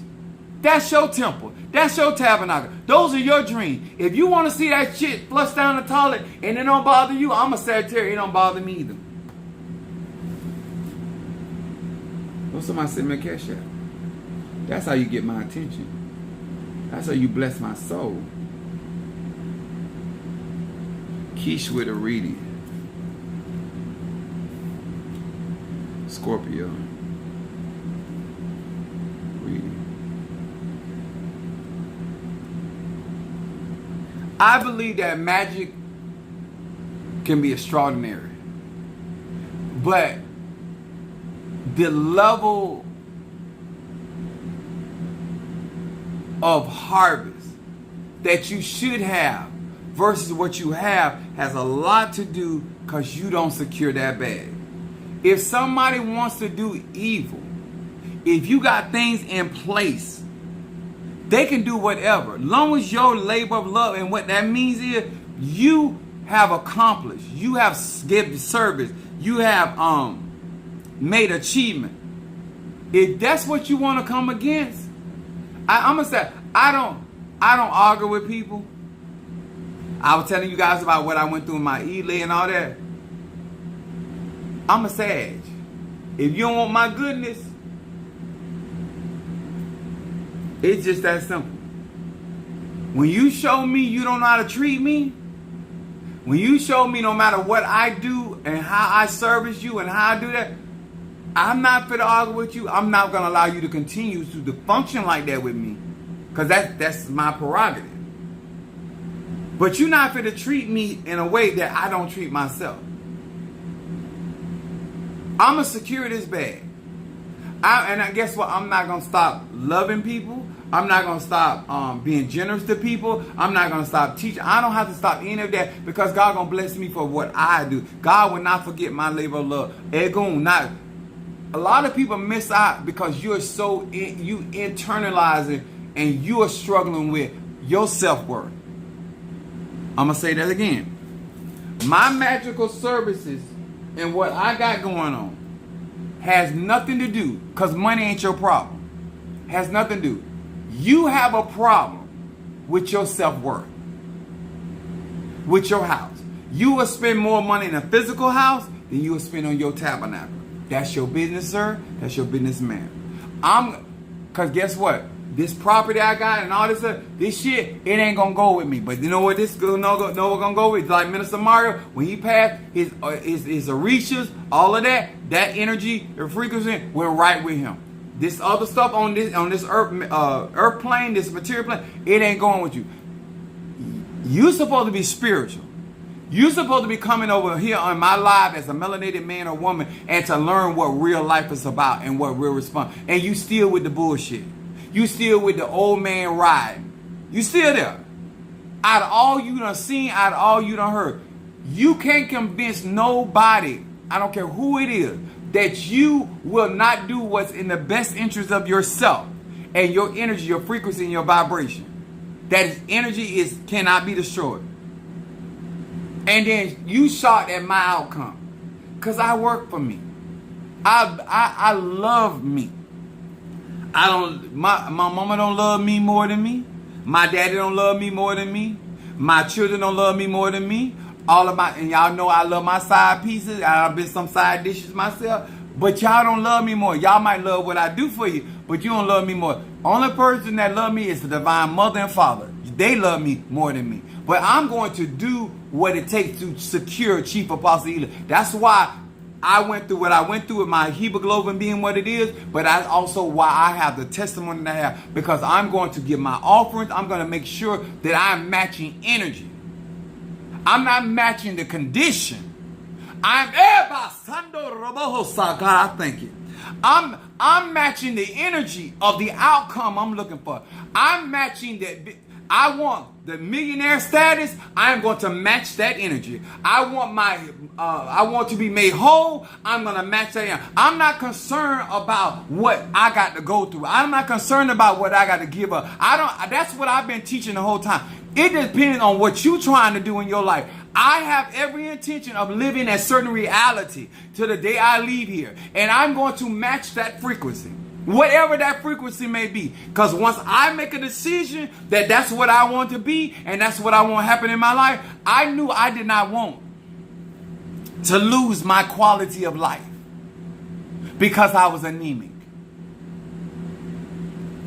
S1: That's your temple. That's your tabernacle. Those are your dreams. If you want to see that shit flush down the toilet and it don't bother you, I'm a Sagittarius. It don't bother me either. What's somebody send me a cash out? That's how you get my attention. That's how you bless my soul. Keish with a reading. Scorpio. Reading. I believe that magic can be extraordinary. But the level of harvest that you should have versus what you have has a lot to do because you don't secure that bag. If somebody wants to do evil, if you got things in place, they can do whatever. Long as your labor of love, and what that means is you have accomplished, you have given service, you have made achievement. If that's what you want to come against, I'm gonna say I don't argue with people. I was telling you guys about what I went through in my Ely and all that. I'm a Sag. If you don't want my goodness, it's just that simple. When you show me you don't know how to treat me, when you show me no matter what I do and how I service you and how I do that, I'm not fit to argue with you. I'm not going to allow you to continue to function like that with me, because that's my prerogative. But you're not fit to treat me in a way that I don't treat myself. I'm going to secure this bag. And guess what? I'm not going to stop loving people. I'm not going to stop being generous to people. I'm not going to stop teaching. I don't have to stop any of that, because God going to bless me for what I do. God will not forget my labor of love. A lot of people miss out because you're you internalizing and you are struggling with your self-worth. I'm going to say that again. My magical services and what I got going on has nothing to do, because money ain't your problem. Has nothing to do. You have a problem with your self-worth, with your house. You will spend more money in a physical house than you will spend on your tabernacle. That's your business, sir. That's your business, man. Because guess what? This property I got and all this shit, it ain't going to go with me. But you know what this going to go with? Like Minister Mario, when he passed, his Orishas, all of that energy, the frequency went right with him. This other stuff on this earth plane, this material plane, it ain't going with you. You're supposed to be spiritual. You're supposed to be coming over here on my live as a melanated man or woman and to learn what real life is about and what real response. And you still with the bullshit. You still with the old man riding. You still there. Out of all you done seen, out of all you done heard, you can't convince nobody, I don't care who it is, that you will not do what's in the best interest of yourself and your energy, your frequency, and your vibration. That energy cannot be destroyed. And then you shocked at my outcome, because I work for me. I love me. My mama don't love me more than me. My daddy don't love me more than me. My children don't love me more than me. And y'all know I love my side pieces. I've been some side dishes myself. But y'all don't love me more. Y'all might love what I do for you, but you don't love me more. Only person that love me is the divine mother and father. They love me more than me. But I'm going to do what it takes to secure Chief Apostle Ely. That's why I went through what I went through with my hemoglobin being what it is, but that's also why I have the testimony that I have, because I'm going to give my offerings. I'm going to make sure that I'm matching energy. I'm not matching the condition. God, I thank you. I'm matching the energy of the outcome I'm looking for. I'm matching that. I want the millionaire status. I am going to match that energy. I want to be made whole. I'm going to match that. I'm not concerned about what I got to go through. I'm not concerned about what I got to give up. That's what I've been teaching the whole time. It depends on what you're trying to do in your life. I have every intention of living a certain reality till the day I leave here. And I'm going to match that frequency. Whatever that frequency may be. Because once I make a decision that that's what I want to be and that's what I want to happen in my life, I knew I did not want to lose my quality of life because I was anemic.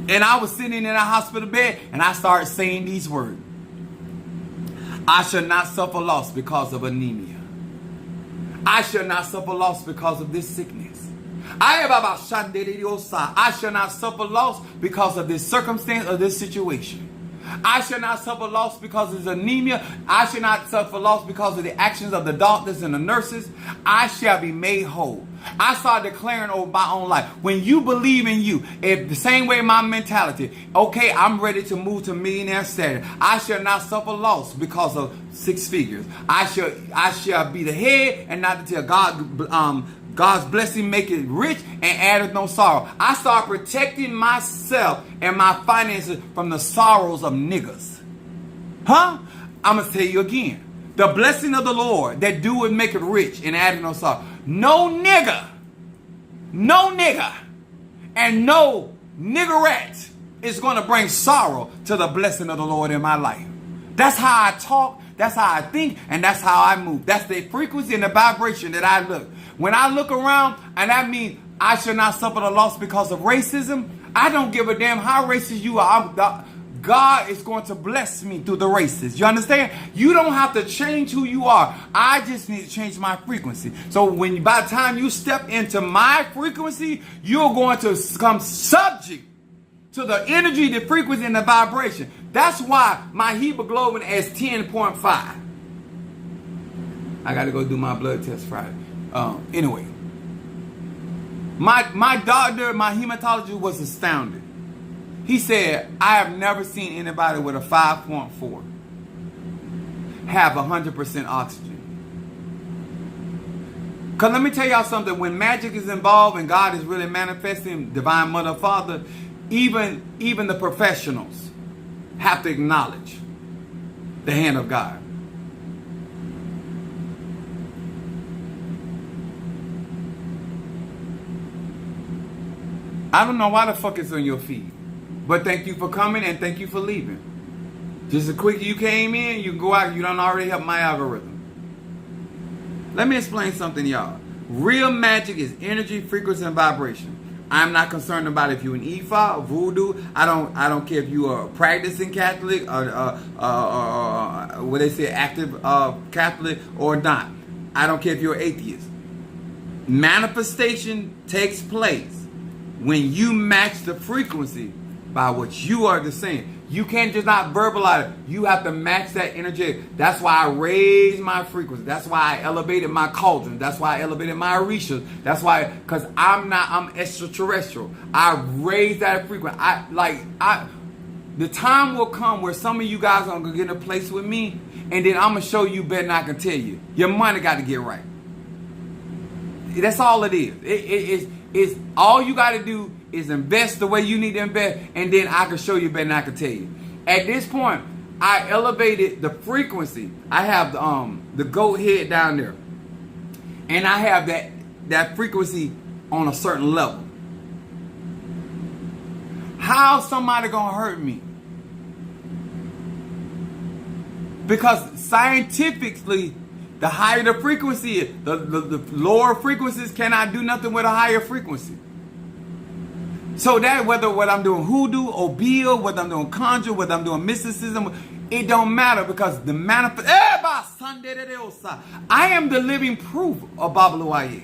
S1: And I was sitting in a hospital bed and I started saying these words. I shall not suffer loss because of anemia. I shall not suffer loss because of this sickness. I shall not suffer loss because of this circumstance or this situation. I shall not suffer loss because of anemia. I shall not suffer loss because of the actions of the doctors and the nurses. I shall be made whole. I started declaring over my own life. When you believe in you, if the same way my mentality, okay, I'm ready to move to millionaire status. I shall not suffer loss because of 6 figures. I shall be the head and not the tail. God's blessing make it rich and addeth no sorrow. I start protecting myself and my finances from the sorrows of niggas. I'm going to tell you again. The blessing of the Lord that do it make it rich and addeth no sorrow. No nigger, and no niggerette is going to bring sorrow to the blessing of the Lord in my life. That's how I talk. That's how I think. And that's how I move. That's the frequency and the vibration that I look. When I look around, and that means I shall not suffer the loss because of racism. I don't give a damn how racist you are. God is going to bless me through the races. You understand? You don't have to change who you are. I just need to change my frequency. So by the time you step into my frequency, you're going to come subject to the energy, the frequency, and the vibration. That's why my hemoglobin is 10.5. I got to go do my blood test Friday. Anyway, my doctor, my hematologist was astounded. He said, I have never seen anybody with a 5.4 have 100% oxygen. Because let me tell y'all something. When magic is involved and God is really manifesting, Divine Mother, Father, even the professionals have to acknowledge the hand of God. I don't know why the fuck it's on your feed. But thank you for coming and thank you for leaving. Just as quick as you came in, you can go out. You don't already have my algorithm. Let me explain something, y'all. Real magic is energy, frequency, and vibration. I'm not concerned about if you're an Ifa, voodoo. I don't care if you are a practicing Catholic or what they say, active Catholic or not. I don't care if you're an atheist. Manifestation takes place when you match the frequency by what you are the same. You can't just not verbalize it. You have to match that energy. That's why I raised my frequency. That's why I elevated my cauldron. That's why I elevated my Orishas. That's why, because I'm extraterrestrial. I raised that frequency. The time will come where some of you guys are going to get in a place with me, and then I'm going to show you better than I can tell you. Your money got to get right. That's all it is. It's all you got to do is invest the way you need to invest, and then I can show you better than I can tell you. At this point, I elevated the frequency. I have the goat head down there, and I have that frequency on a certain level. How somebody gonna hurt me? Because scientifically, the higher the frequency is, the lower frequencies cannot do nothing with a higher frequency. So that whether what I'm doing hoodoo, obeah, whether I'm doing conjure, whether I'm doing mysticism, it don't matter because the manifest. I am the living proof of Babalu Aye.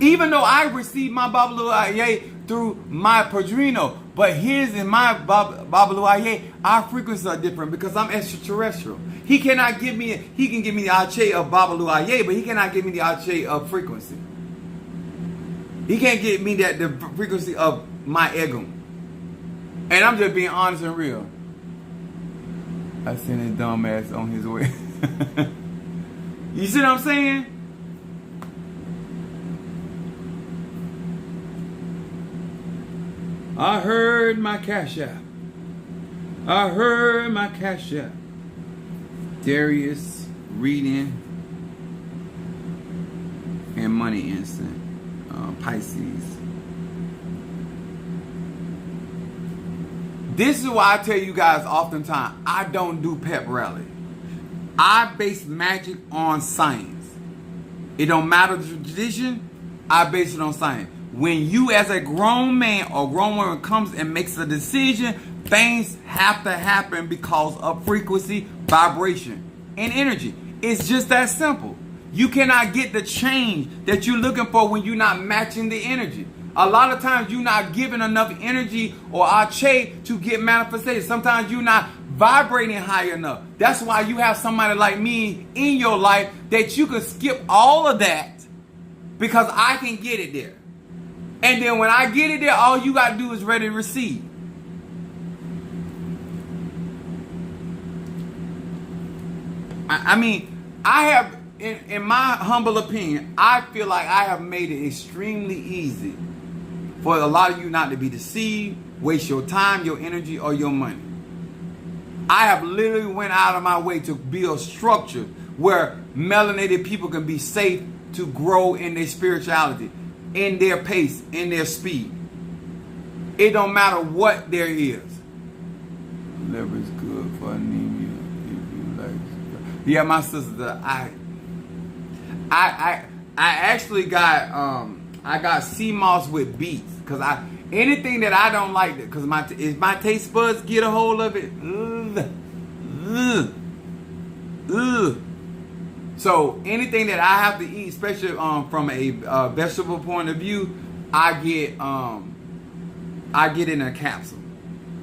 S1: Even though I received my Babalu Aye through my Padrino, but his and my Babalu Aye, our frequencies are different because I'm extraterrestrial. He cannot give me. He can give me the Ache of Babalu Aye, but he cannot give me the Ache of frequency. He can't get me that the frequency of my ego. And I'm just being honest and real. I sent his dumb ass on his way. You see what I'm saying? I heard my cash app. I heard my cash app. Darius reading and money instant. Pisces. This is why I tell you guys oftentimes, I don't do pep rally. I base magic on science. It don't matter the tradition, I base it on science. When you as a grown man or grown woman comes and makes a decision, things have to happen because of frequency, vibration, and energy. It's just that simple. You cannot get the change that you're looking for when you're not matching the energy. A lot of times you're not giving enough energy or ache to get manifestation. Sometimes you're not vibrating high enough. That's why you have somebody like me in your life that you can skip all of that because I can get it there. And then when I get it there, all you got to do is ready to receive. I mean, I have, in my humble opinion, I feel like I have made it extremely easy for a lot of you not to be deceived, waste your time, your energy, or your money. I have literally went out of my way to build structure where melanated people can be safe to grow in their spirituality, in their pace, in their speed. It don't matter what there is. Liver is good for anemia if you like. Yeah, my sister, I actually got I got sea moss with beets because anything that I don't like because if my taste buds get a hold of it, so anything that I have to eat, especially from a vegetable point of view, I get in a capsule.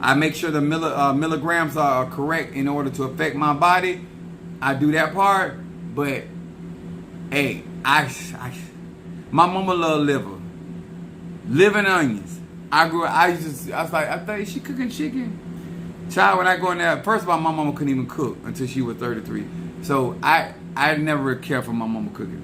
S1: I make sure the milligrams are correct in order to affect my body. I do that part, but hey, my mama love liver and onions. I was like, I thought, is she cooking chicken? Child, when I go in there, first of all, my mama couldn't even cook until she was 33. So I never cared for my mama cooking.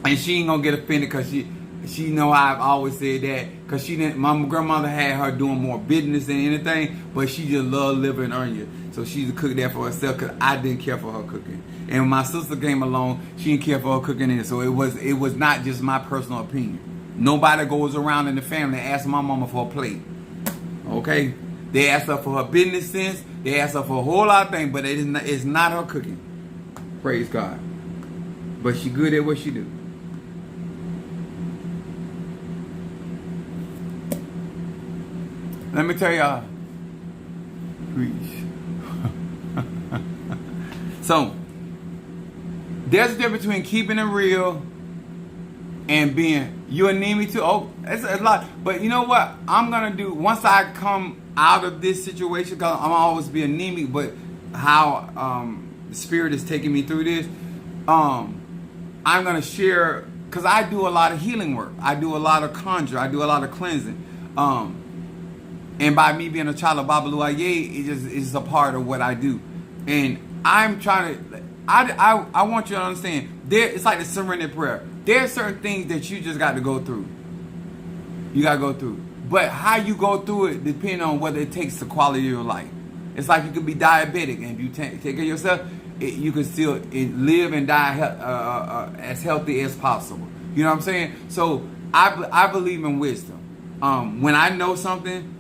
S1: And she ain't gonna get offended because she know I've always said that because my grandmother had her doing more business than anything, but she just loved liver and onion. So she used to cook that for herself because I didn't care for her cooking. And when my sister came along, she didn't care for her cooking either. So it was not just my personal opinion. Nobody goes around in the family and asks my mama for a plate. Okay? They ask her for her business sense. They ask her for a whole lot of things, but it's not her cooking. Praise God. But she good at what she do. Let me tell y'all. Preach. So, there's a difference between keeping it real and being, you need me to, oh, it's a lot. But you know what I'm going to do, once I come out of this situation, because I'm always be anemic, but how the Spirit is taking me through this, I'm going to share, because I do a lot of healing work. I do a lot of conjure. I do a lot of cleansing. And by me being a child of Babalu Aye, it's a part of what I do. And I'm trying to, I want you to understand, it's like the surrender prayer. There are certain things that you just got to go through. You got to go through. But how you go through it depends on whether it takes the quality of your life. It's like you can be diabetic, and if you take care of yourself, you can still live and die as healthy as possible. You know what I'm saying? So I believe in wisdom. When I know something,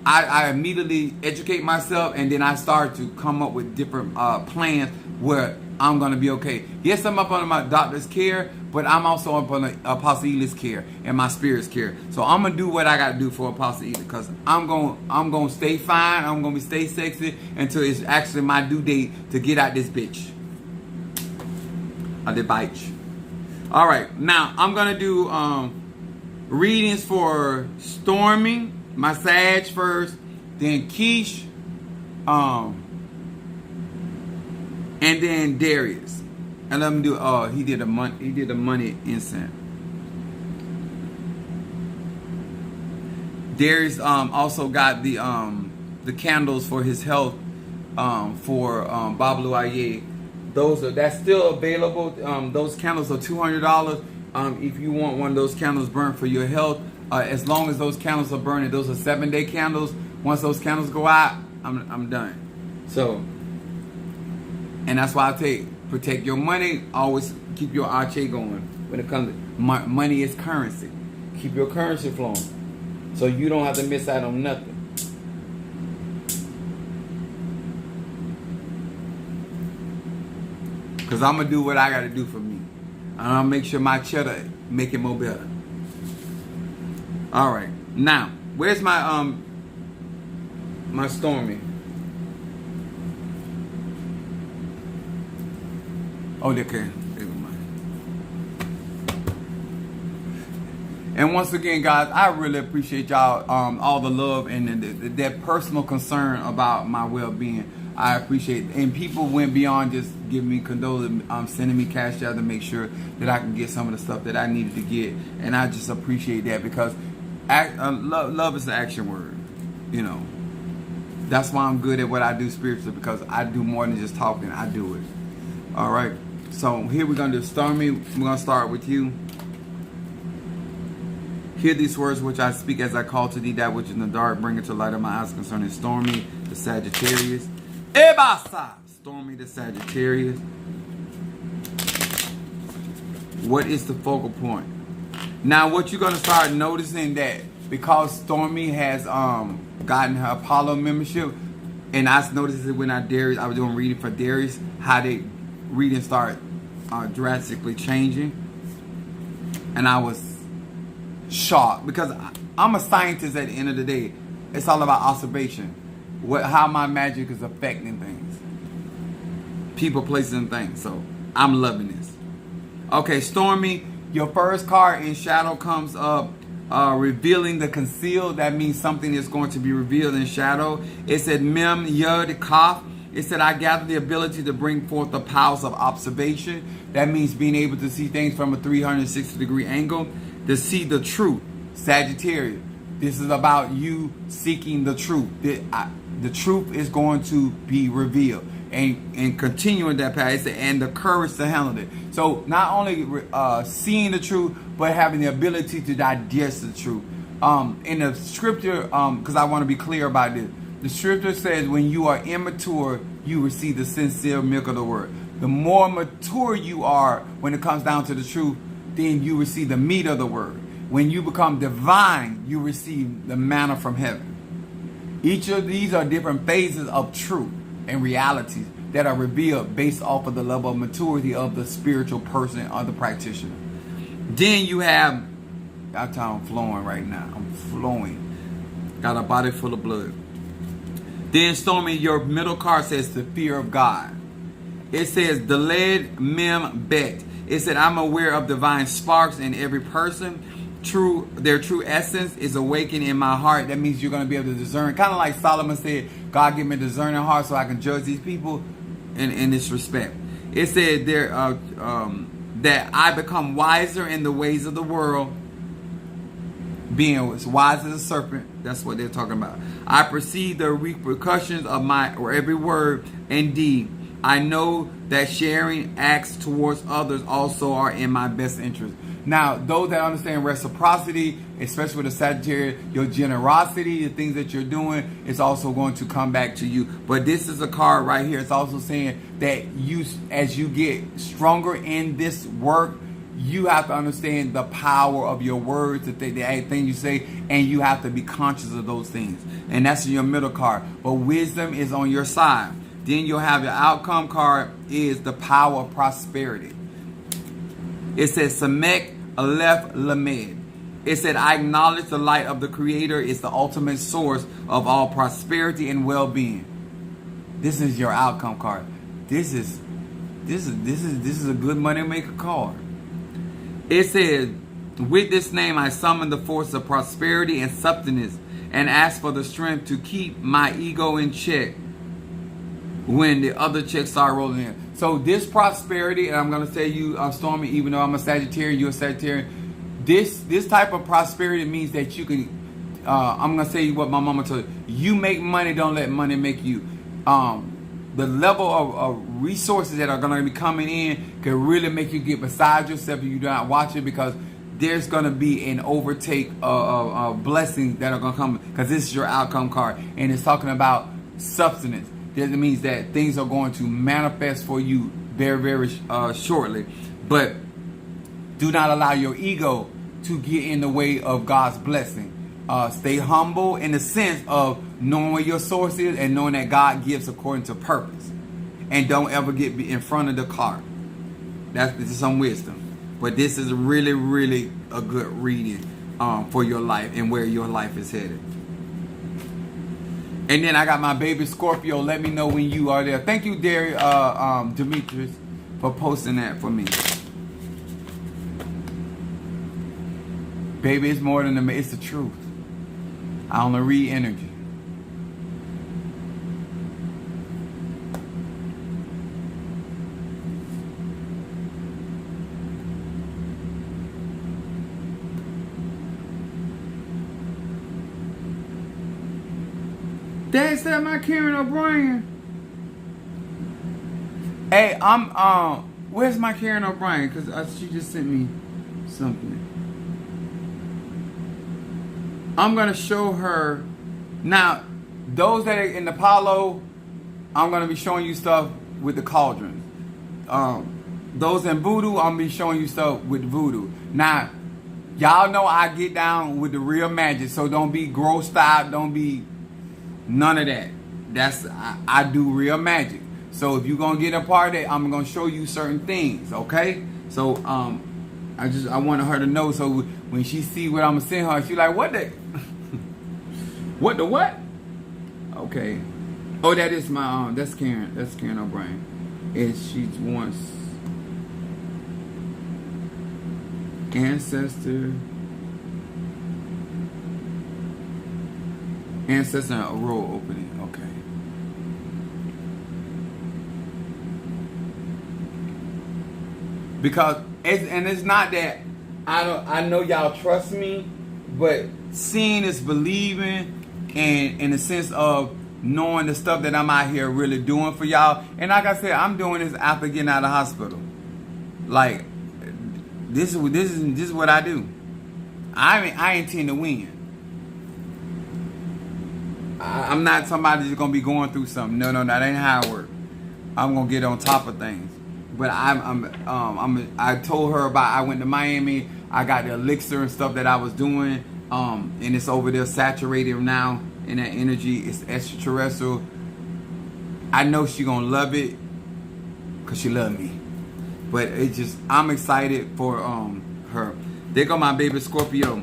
S1: I immediately educate myself, and then I start to come up with different plans where I'm going to be okay. Yes, I'm up under my doctor's care, but I'm also up under Apostle Eli's care and my spirit's care. So I'm going to do what I got to do for Apostle Eli, because I'm going to stay fine. I'm going to stay sexy until it's actually my due date to get out this bitch. I did bite. All right, now I'm going to do readings for Stormy, my Sag first, then Keish, and then Darius. And let me do. He did a money incense. Darius also got the candles for his health for Bablu Aye. That's still available. Those candles are $200. If you want one of those candles burned for your health, as long as those candles are burning, those are 7-day candles. Once those candles go out, I'm done. So, and that's why I protect your money. Always keep your arche going. When it comes to money is currency. Keep your currency flowing, so you don't have to miss out on nothing. Because I'm going to do what I got to do for me. I'm going to make sure my cheddar make it more better. All right. Now, where's my my Stormy? Oh, they can. And once again, guys, I really appreciate y'all, all the love and that personal concern about my well-being. I appreciate it. And people went beyond just giving me condolence, sending me cash out to make sure that I can get some of the stuff that I needed to get. And I just appreciate that, because love is the action word. You know, that's why I'm good at what I do spiritually, because I do more than just talking. I do it. All right. So here we're going to do Stormy. We're going to start with you. Hear these words which I speak as I call to thee that which is in the dark, bring it to light of my eyes concerning Stormy, the Sagittarius. Ebasa! Stormy, the Sagittarius. What is the focal point? Now, what you're going to start noticing, that because Stormy has gotten her Apollo membership, and I noticed it when I was doing reading for Darius, how they reading start drastically changing. And I was shocked, because I'm a scientist at the end of the day. It's all about observation. How my magic is affecting things. People, places, and things. So I'm loving this. Okay, Stormy, your first card in shadow comes up, revealing the concealed. That means something is going to be revealed in shadow. It said Mem Yud Kaf. It said, I gather the ability to bring forth the powers of observation. That means being able to see things from a 360-degree angle, to see the truth. Sagittarius, this is about you seeking the truth. The truth is going to be revealed. And continuing that path, it said, and the courage to handle it. So not only seeing the truth, but having the ability to digest the truth. In the scripture, because I want to be clear about this, the scripture says when you are immature, you receive the sincere milk of the word. The more mature you are when it comes down to the truth, then you receive the meat of the word. When you become divine, you receive the manna from heaven. Each of these are different phases of truth and realities that are revealed based off of the level of maturity of the spiritual person or the practitioner. Then you have, I'm flowing right now. I'm flowing. Got a body full of blood. Then Stormy, your middle card says the fear of God. It says Deled Mem Bet. It said, I'm aware of divine sparks in every person. Their true essence is awakened in my heart. That means you're going to be able to discern. Kind of like Solomon said, God give me a discerning heart so I can judge these people in this respect. It said there that I become wiser in the ways of the world, being as wise as a serpent. That's what they're talking about. I perceive the repercussions of my every word and deed. I know that sharing acts towards others also are in my best interest. Now, those that understand reciprocity, especially with the Sagittarius, your generosity, the things that you're doing, is also going to come back to you. But this is a card right here. It's also saying that you, as you get stronger in this work, you have to understand the power of your words, the thing you say, and you have to be conscious of those things. And that's in your middle card. But wisdom is on your side. Then you'll have your outcome card is the power of prosperity. It says Samek Aleph Lamed. It said, I acknowledge the light of the Creator is the ultimate source of all prosperity and well-being. This is your outcome card. This is a good money maker card. It says, with this name I summon the force of prosperity and substance and ask for the strength to keep my ego in check when the other checks start rolling in. So this prosperity, and I'm going to tell you, Stormy, even though I'm a Sagittarian, you're a Sagittarian, this type of prosperity means that you can, I'm gonna say what my mama told you. You make money, don't let money make you. The level of resources that are gonna be coming in can really make you get beside yourself if you do not watch it, because there's gonna be an overtake of blessings that are gonna come, because this is your outcome card, and it's talking about substance. That means that things are going to manifest for you very, very shortly. But do not allow your ego to get in the way of God's blessing. Stay humble in the sense of knowing where your source is and knowing that God gives according to purpose. And don't ever get in front of the cart. This is some wisdom. But this is really, really a good reading for your life and where your life is headed. And then I got my baby Scorpio. Let me know when you are there. Thank you, Demetrius, for posting that for me. Baby, it's more than it's the truth. I only read energy. Dad said my Karen O'Brien. Hey, where's my Karen O'Brien? Because she just sent me something. I'm going to show her. Now, those that are in the Apollo, I'm going to be showing you stuff with the cauldron. Those in Voodoo, I'm going to be showing you stuff with Voodoo. Now, y'all know I get down with the real magic, so don't be grossed out. Don't be none of that. I do real magic. So if you're going to get a part of it, I'm going to show you certain things, okay? So, I wanted her to know, so when she see what I'm going to send her, she like, what the... what the what? Okay. Oh, that is my, that's Karen O'Brien. And she wants ancestor and a roll opening. Okay. Because it's not that I know y'all trust me, but seeing is believing, and in the sense of knowing the stuff that I'm out here really doing for y'all. And like I said, I'm doing this after getting out of the hospital. Like, this is what I do. I intend to win. I'm not somebody that's gonna be going through something. No, that ain't how it works. I'm gonna get on top of things. But I told her about, I went to Miami. I got the elixir and stuff that I was doing, and it's over there saturated now in that energy. It's extraterrestrial. I know she gonna love it because she love me. But it just, I'm excited for her. There go my baby Scorpio.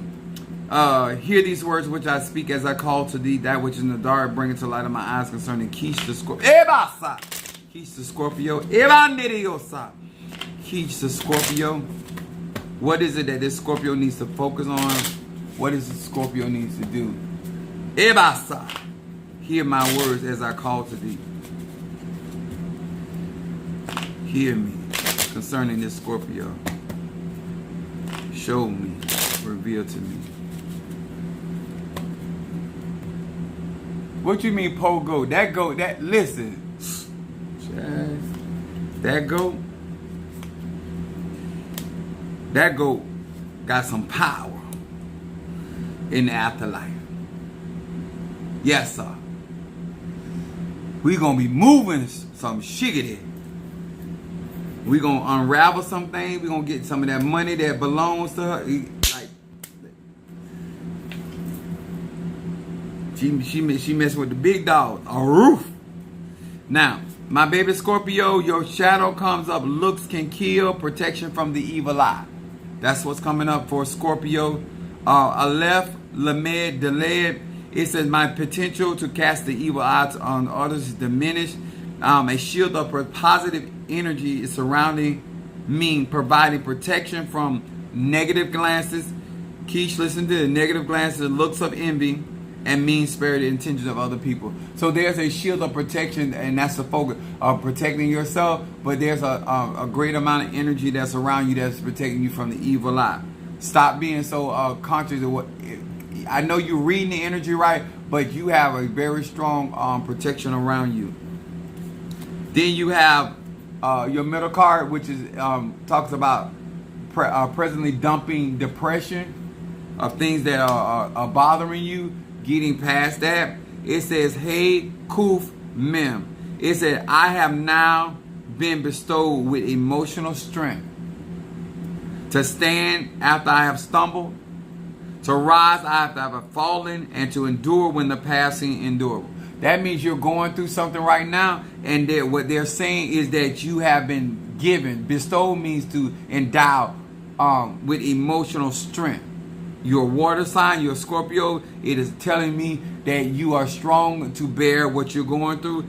S1: Hear these words which I speak as I call to thee, that which is in the dark, bring it to light of my eyes concerning Keish the Scorpio. Keish the Scorpio. Keish the Scorpio. What is it that this Scorpio needs to focus on? What is the Scorpio needs to do? Hear my words as I call to thee. Hear me concerning this Scorpio. Show me, reveal to me. What you mean, pole goat? That goat, listen. That goat got some power in the afterlife. Yes, sir. We gonna be moving some shiggity. We gonna unravel some things. We gonna get some of that money that belongs to her. Like, she messed with the big dog. A roof. Now, my baby Scorpio, your shadow comes up. Looks can kill. Protection from the evil eye. That's what's coming up for Scorpio. Aleph, Lamed, Delayed. It says my potential to cast the evil eye on others is diminished. A shield of positive energy is surrounding me, providing protection from negative glances. Keish, listen to the negative glances, looks of envy, and mean-spirited intentions of other people. So there's a shield of protection, and that's the focus of protecting yourself. But there's a great amount of energy that's around you that's protecting you from the evil eye. Stop being so conscious of what. I know you're reading the energy right, but you have a very strong protection around you. Then you have your middle card, which is talks about presently dumping depression of things that are bothering you, getting past that. It says, hey, Kuf Mem. It said, I have now been bestowed with emotional strength to stand after I have stumbled, to rise after I have fallen, and to endure when the passing endurable. That means you're going through something right now, and what they're saying is that you have been given. Bestowed means to endow with emotional strength. Your water sign, your Scorpio, it is telling me that you are strong to bear what you're going through.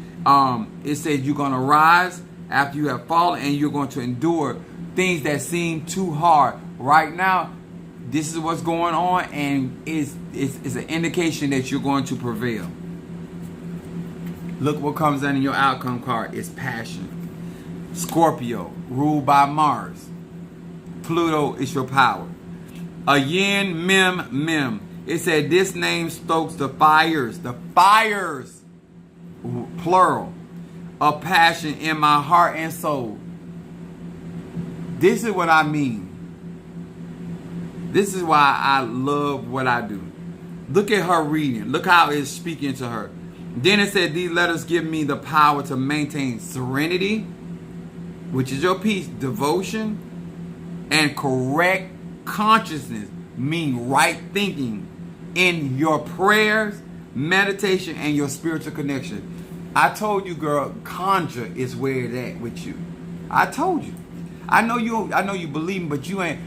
S1: It says you're going to rise after you have fallen, and you're going to endure things that seem too hard. Right now, this is what's going on, and it's an indication that you're going to prevail. Look what comes in your outcome card. It's passion. Scorpio, ruled by Mars. Pluto is your power. A yin mem mem. It said this name stokes the fires, plural, of passion in my heart and soul. This is what I mean. This is why I love what I do. Look at her reading. Look how it's speaking to her. Then it said, these letters give me the power to maintain serenity, which is your peace, devotion, and correct consciousness, mean right thinking in your prayers, meditation, and your spiritual connection. I told you, girl, conjure is where it's at with you. I told you. I know you believe me, but you ain't.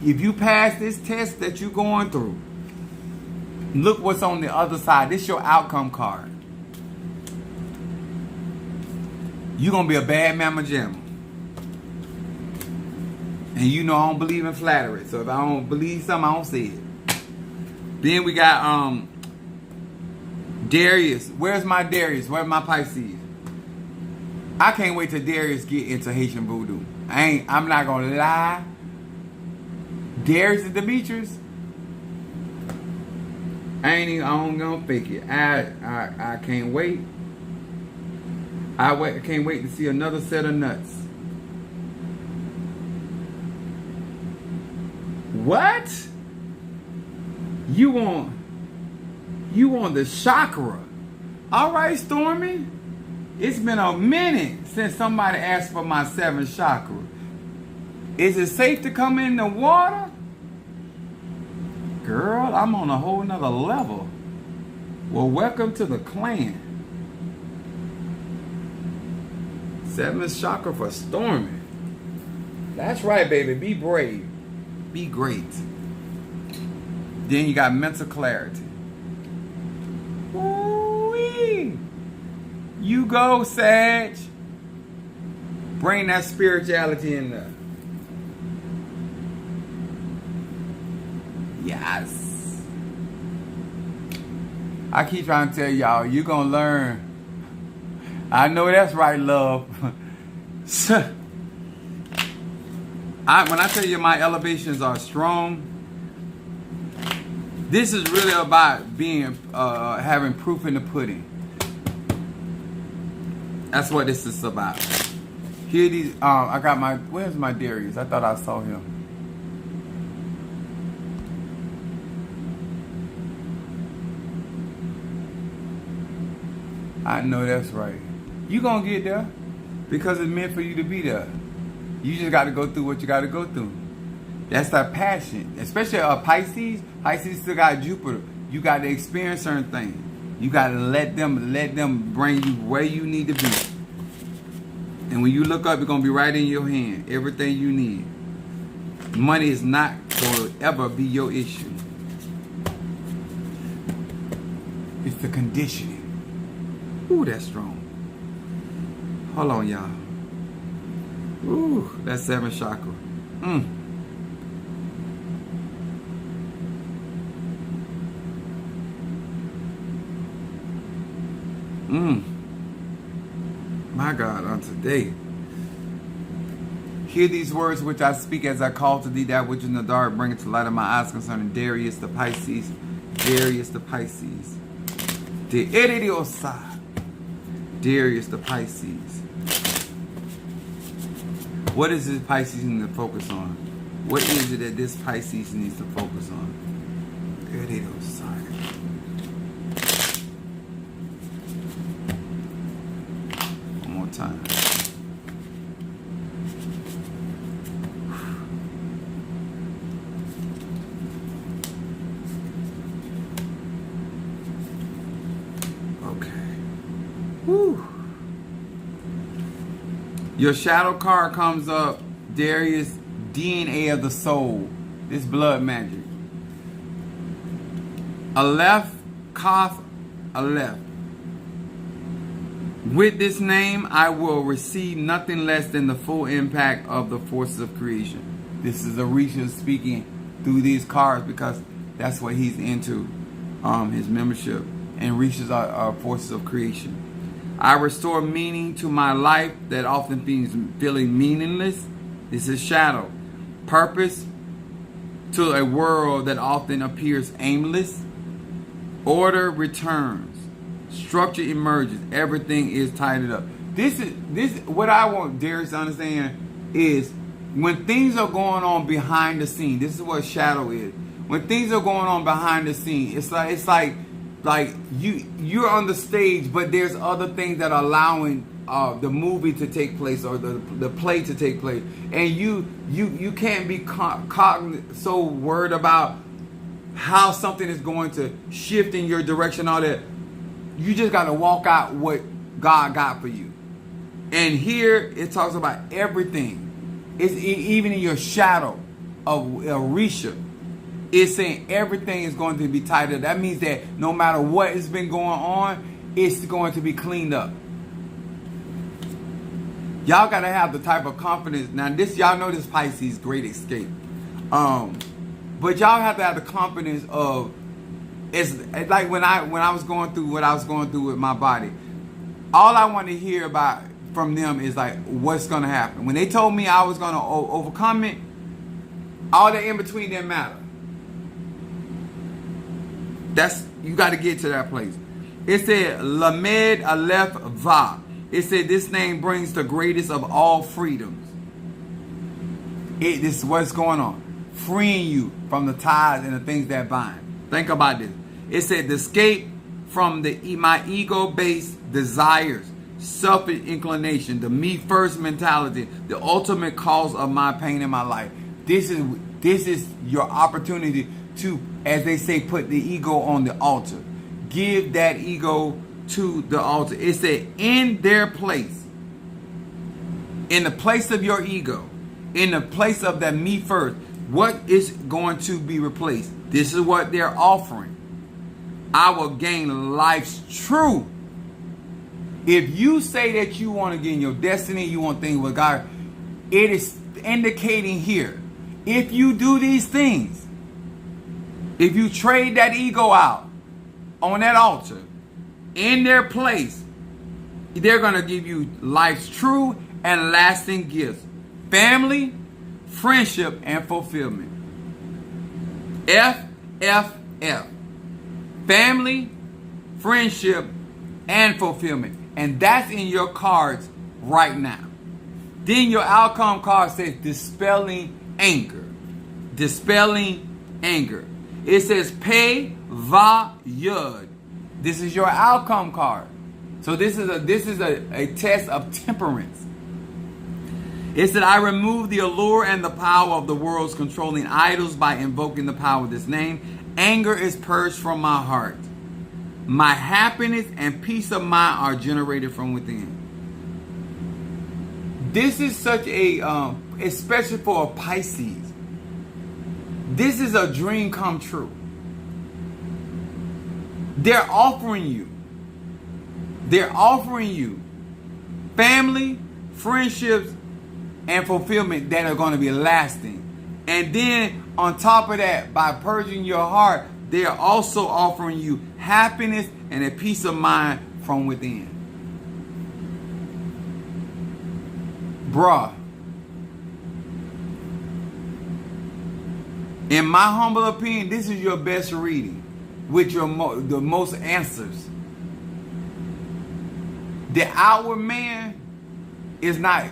S1: If you pass this test that you're going through, look what's on the other side. This is your outcome card. You're going to be a bad mama jamma. And you know I don't believe in flattery. So if I don't believe something, I don't say it. Then we got Darius. Where's my Darius? Where's my Pisces? I can't wait till Darius get into Haitian voodoo. I'm not going to lie. Darius and Demetrius, I don't gonna fake it. I can't wait. I can't wait to see another set of nuts. What? You want the chakra? All right, Stormy. It's been a minute since somebody asked for my 7th chakra. Is it safe to come in the water? Girl, I'm on a whole nother level. Well, welcome to the clan. 7th chakra for Stormy. That's right, baby. Be brave. Be great. Then you got mental clarity. Ooh-wee. You go, Sag. Bring that spirituality in there. Yes. I keep trying to tell y'all, you're going to learn. I know that's right, love. When I tell you my elevations are strong, this is really about being having proof in the pudding. That's what this is about. Here these I got my, where's my Darius? I thought I saw him. I know that's right. You gonna get there because it's meant for you to be there. You just got to go through what you got to go through. That's that passion, especially Pisces. Pisces still got Jupiter. You got to experience certain things. You got to let them bring you where you need to be. And when you look up, it's gonna be right in your hand. Everything you need. Money is not going to ever be your issue. It's the conditioning. Ooh, that's strong. Hold on, y'all. Ooh, that's 7th chakra. My God, on today. Hear these words which I speak as I call to thee that which in the dark, bring it to light of my eyes concerning Darius the Pisces. Darius the Pisces. The Eriosa. Darius the Pisces. What is this Pisces need to focus on? What is it that this Pisces needs to focus on? Eriosa. One more time. Whew. Your shadow card comes up, Darius, DNA of the soul. This blood magic. Aleph, Koth, Aleph. With this name, I will receive nothing less than the full impact of the forces of creation. This is Orisha speaking through these cards because that's what he's into, his membership. And Orishas are forces of creation. I restore meaning to my life that often feeling meaningless. This is shadow. Purpose to a world that often appears aimless. Order returns. Structure emerges. Everything is tidied up. This what I want Darius to understand is when things are going on behind the scene. This is what shadow is. When things are going on behind the scene, it's like you're on the stage, but there's other things that are allowing the movie to take place or the play to take place, and you can't be so worried about how something is going to shift in your direction. All that, you just got to walk out what God got for you. And here it talks about everything. It's even in your shadow of Orisha. It's saying everything is going to be tied up. That means that no matter what has been going on, it's going to be cleaned up. Y'all got to have the type of confidence. Now, y'all know this Pisces, great escape. But y'all have to have the confidence of, it's like when I was going through what I was going through with my body. All I want to hear about from them is like, what's going to happen. When they told me I was going to overcome it, all that in between didn't matter. You got to get to that place. It said Lamed Aleph Va. It said this name brings the greatest of all freedoms. This is what's going on. Freeing you from the ties and the things that bind. Think about this. It said the escape from my ego-based desires, selfish inclination, the me first mentality, the ultimate cause of my pain in my life. This is your opportunity to, as they say, put the ego on the altar. Give that ego to the altar. It said, in their place, in the place of your ego, in the place of that me first, what is going to be replaced? This is what they're offering. I will gain life's truth. If you say that you want to get in your destiny, you want things with God, it is indicating here, if you do these things, if you trade that ego out on that altar, in their place, they're going to give you life's true and lasting gifts. Family, friendship, and fulfillment. FFF. Family, friendship, and fulfillment. And that's in your cards right now. Then your outcome card says dispelling anger. Dispelling anger. It says pay va yud. This is your outcome card. So this is a test of temperance. It said, I remove the allure and the power of the world's controlling idols by invoking the power of this name. Anger is purged from my heart. My happiness and peace of mind are generated from within. This is such a, especially for a Pisces, this is a dream come true. They're offering you family, friendships, and fulfillment that are going to be lasting. And then on top of that, by purging your heart, they are also offering you happiness and a peace of mind from within. Bruh, in my humble opinion, this is your best reading. with the most answers. The outward man is not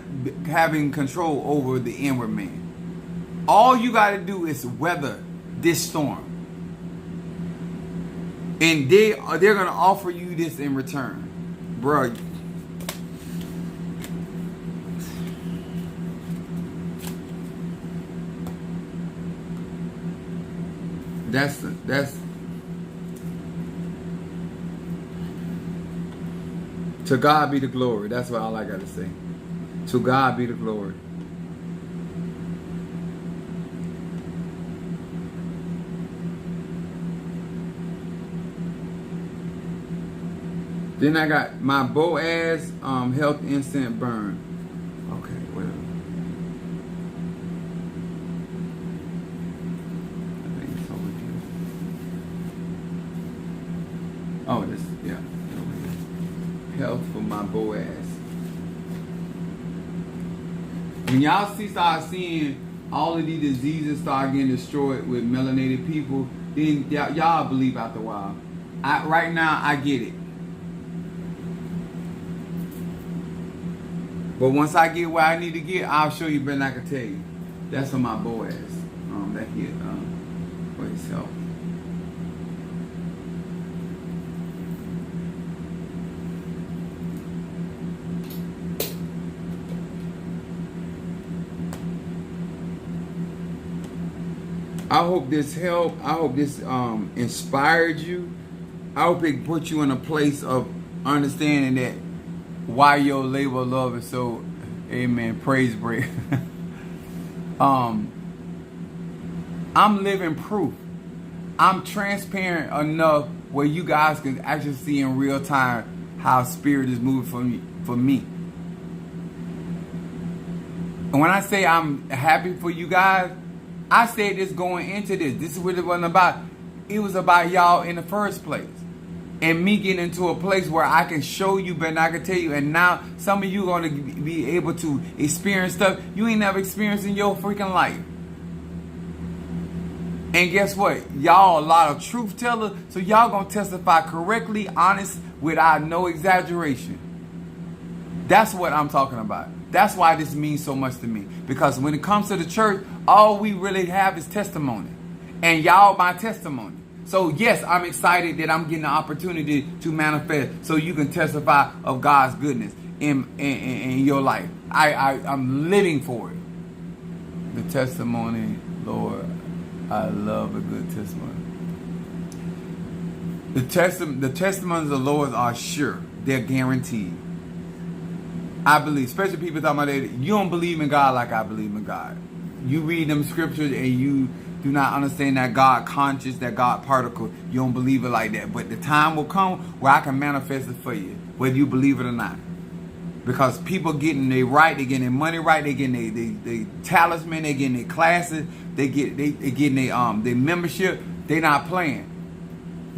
S1: having control over the inward man. All you got to do is weather this storm. And they're going to offer you this in return. Bro. That's to God be the glory. That's what all I got to say. To God be the glory. Then I got my Boaz health instant burn. Okay, whatever. I think it's over here. Oh, this, yeah. Health for my Boaz. When y'all start seeing all of these diseases start getting destroyed with melanated people, then y'all believe after a while. Right now, I get it. But once I get where I need to get, I'll show you better than I can tell you. That's for my Boaz. That hit for his health. I hope this helped. I hope this inspired you. I hope it put you in a place of understanding that why your labor of love is so, amen, praise break. I'm living proof. I'm transparent enough where you guys can actually see in real time how spirit is moving for me. And when I say I'm happy for you guys, I said this going into this. This is what it wasn't about. It was about y'all in the first place. And me getting into a place where I can show you better than I can tell you. And now some of you are going to be able to experience stuff you ain't never experienced in your freaking life. And guess what? Y'all a lot of truth tellers. So y'all going to testify correctly, honest, without no exaggeration. That's what I'm talking about. That's why this means so much to me. Because when it comes to the church, all we really have is testimony. And y'all my testimony. So yes, I'm excited that I'm getting the opportunity to manifest so you can testify of God's goodness in your life. I'm living for it. The testimony, Lord, I love a good testimony. The testimonies of the Lord are sure. They're guaranteed. I believe, especially people talking about that, you don't believe in God like I believe in God. You read them scriptures and you do not understand that God conscious, that God particle. You don't believe it like that. But the time will come where I can manifest it for you, whether you believe it or not. Because people getting their right, they getting their money right, they getting their talisman, they getting their classes, they getting their membership. They not playing.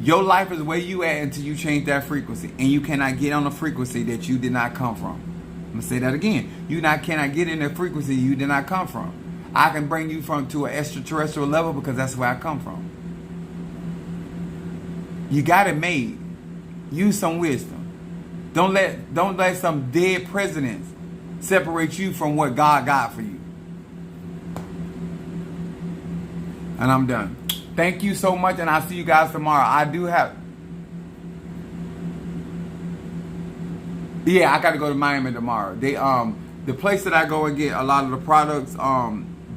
S1: Your life is where you at until you change that frequency, and you cannot get on a frequency that you did not come from. I'm gonna say that again. You cannot get in a frequency you did not come from. I can bring you to an extraterrestrial level because that's where I come from. You got it made. Use some wisdom. Don't let some dead presidents separate you from what God got for you. And I'm done. Thank you so much, and I'll see you guys tomorrow. I got to go to Miami tomorrow. The place that I go and get a lot of the products,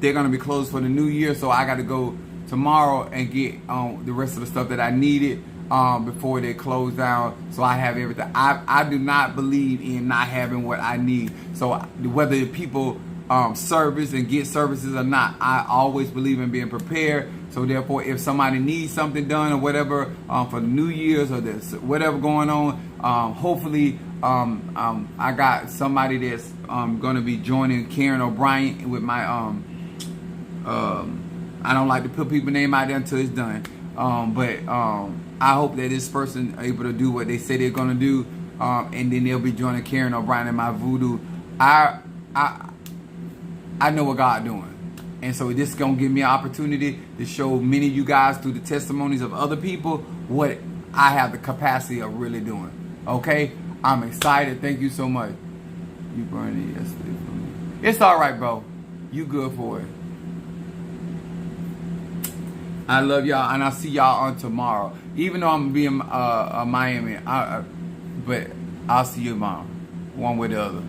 S1: they're going to be closed for the new year, so I got to go tomorrow and get the rest of the stuff that I needed before they close down, so I have everything. I do not believe in not having what I need. So whether people service and get services or not, I always believe in being prepared. So therefore, if somebody needs something done or whatever for the New Year's or this whatever going on, hopefully I got somebody that's going to be joining Karen O'Brien with my I don't like to put people's name out there until it's done, but I hope that this person able to do what they say they're going to do, and then they'll be joining Karen O'Brien in my voodoo. I know what God doing. And so this is going to give me an opportunity to show many of you guys through the testimonies of other people what I have the capacity of really doing. Okay? I'm excited. Thank you so much. You burned it yesterday for me. It's all right, bro. You good for it. I love y'all, and I'll see y'all on tomorrow. Even though I'm being Miami, but I'll see you tomorrow, one way or the other.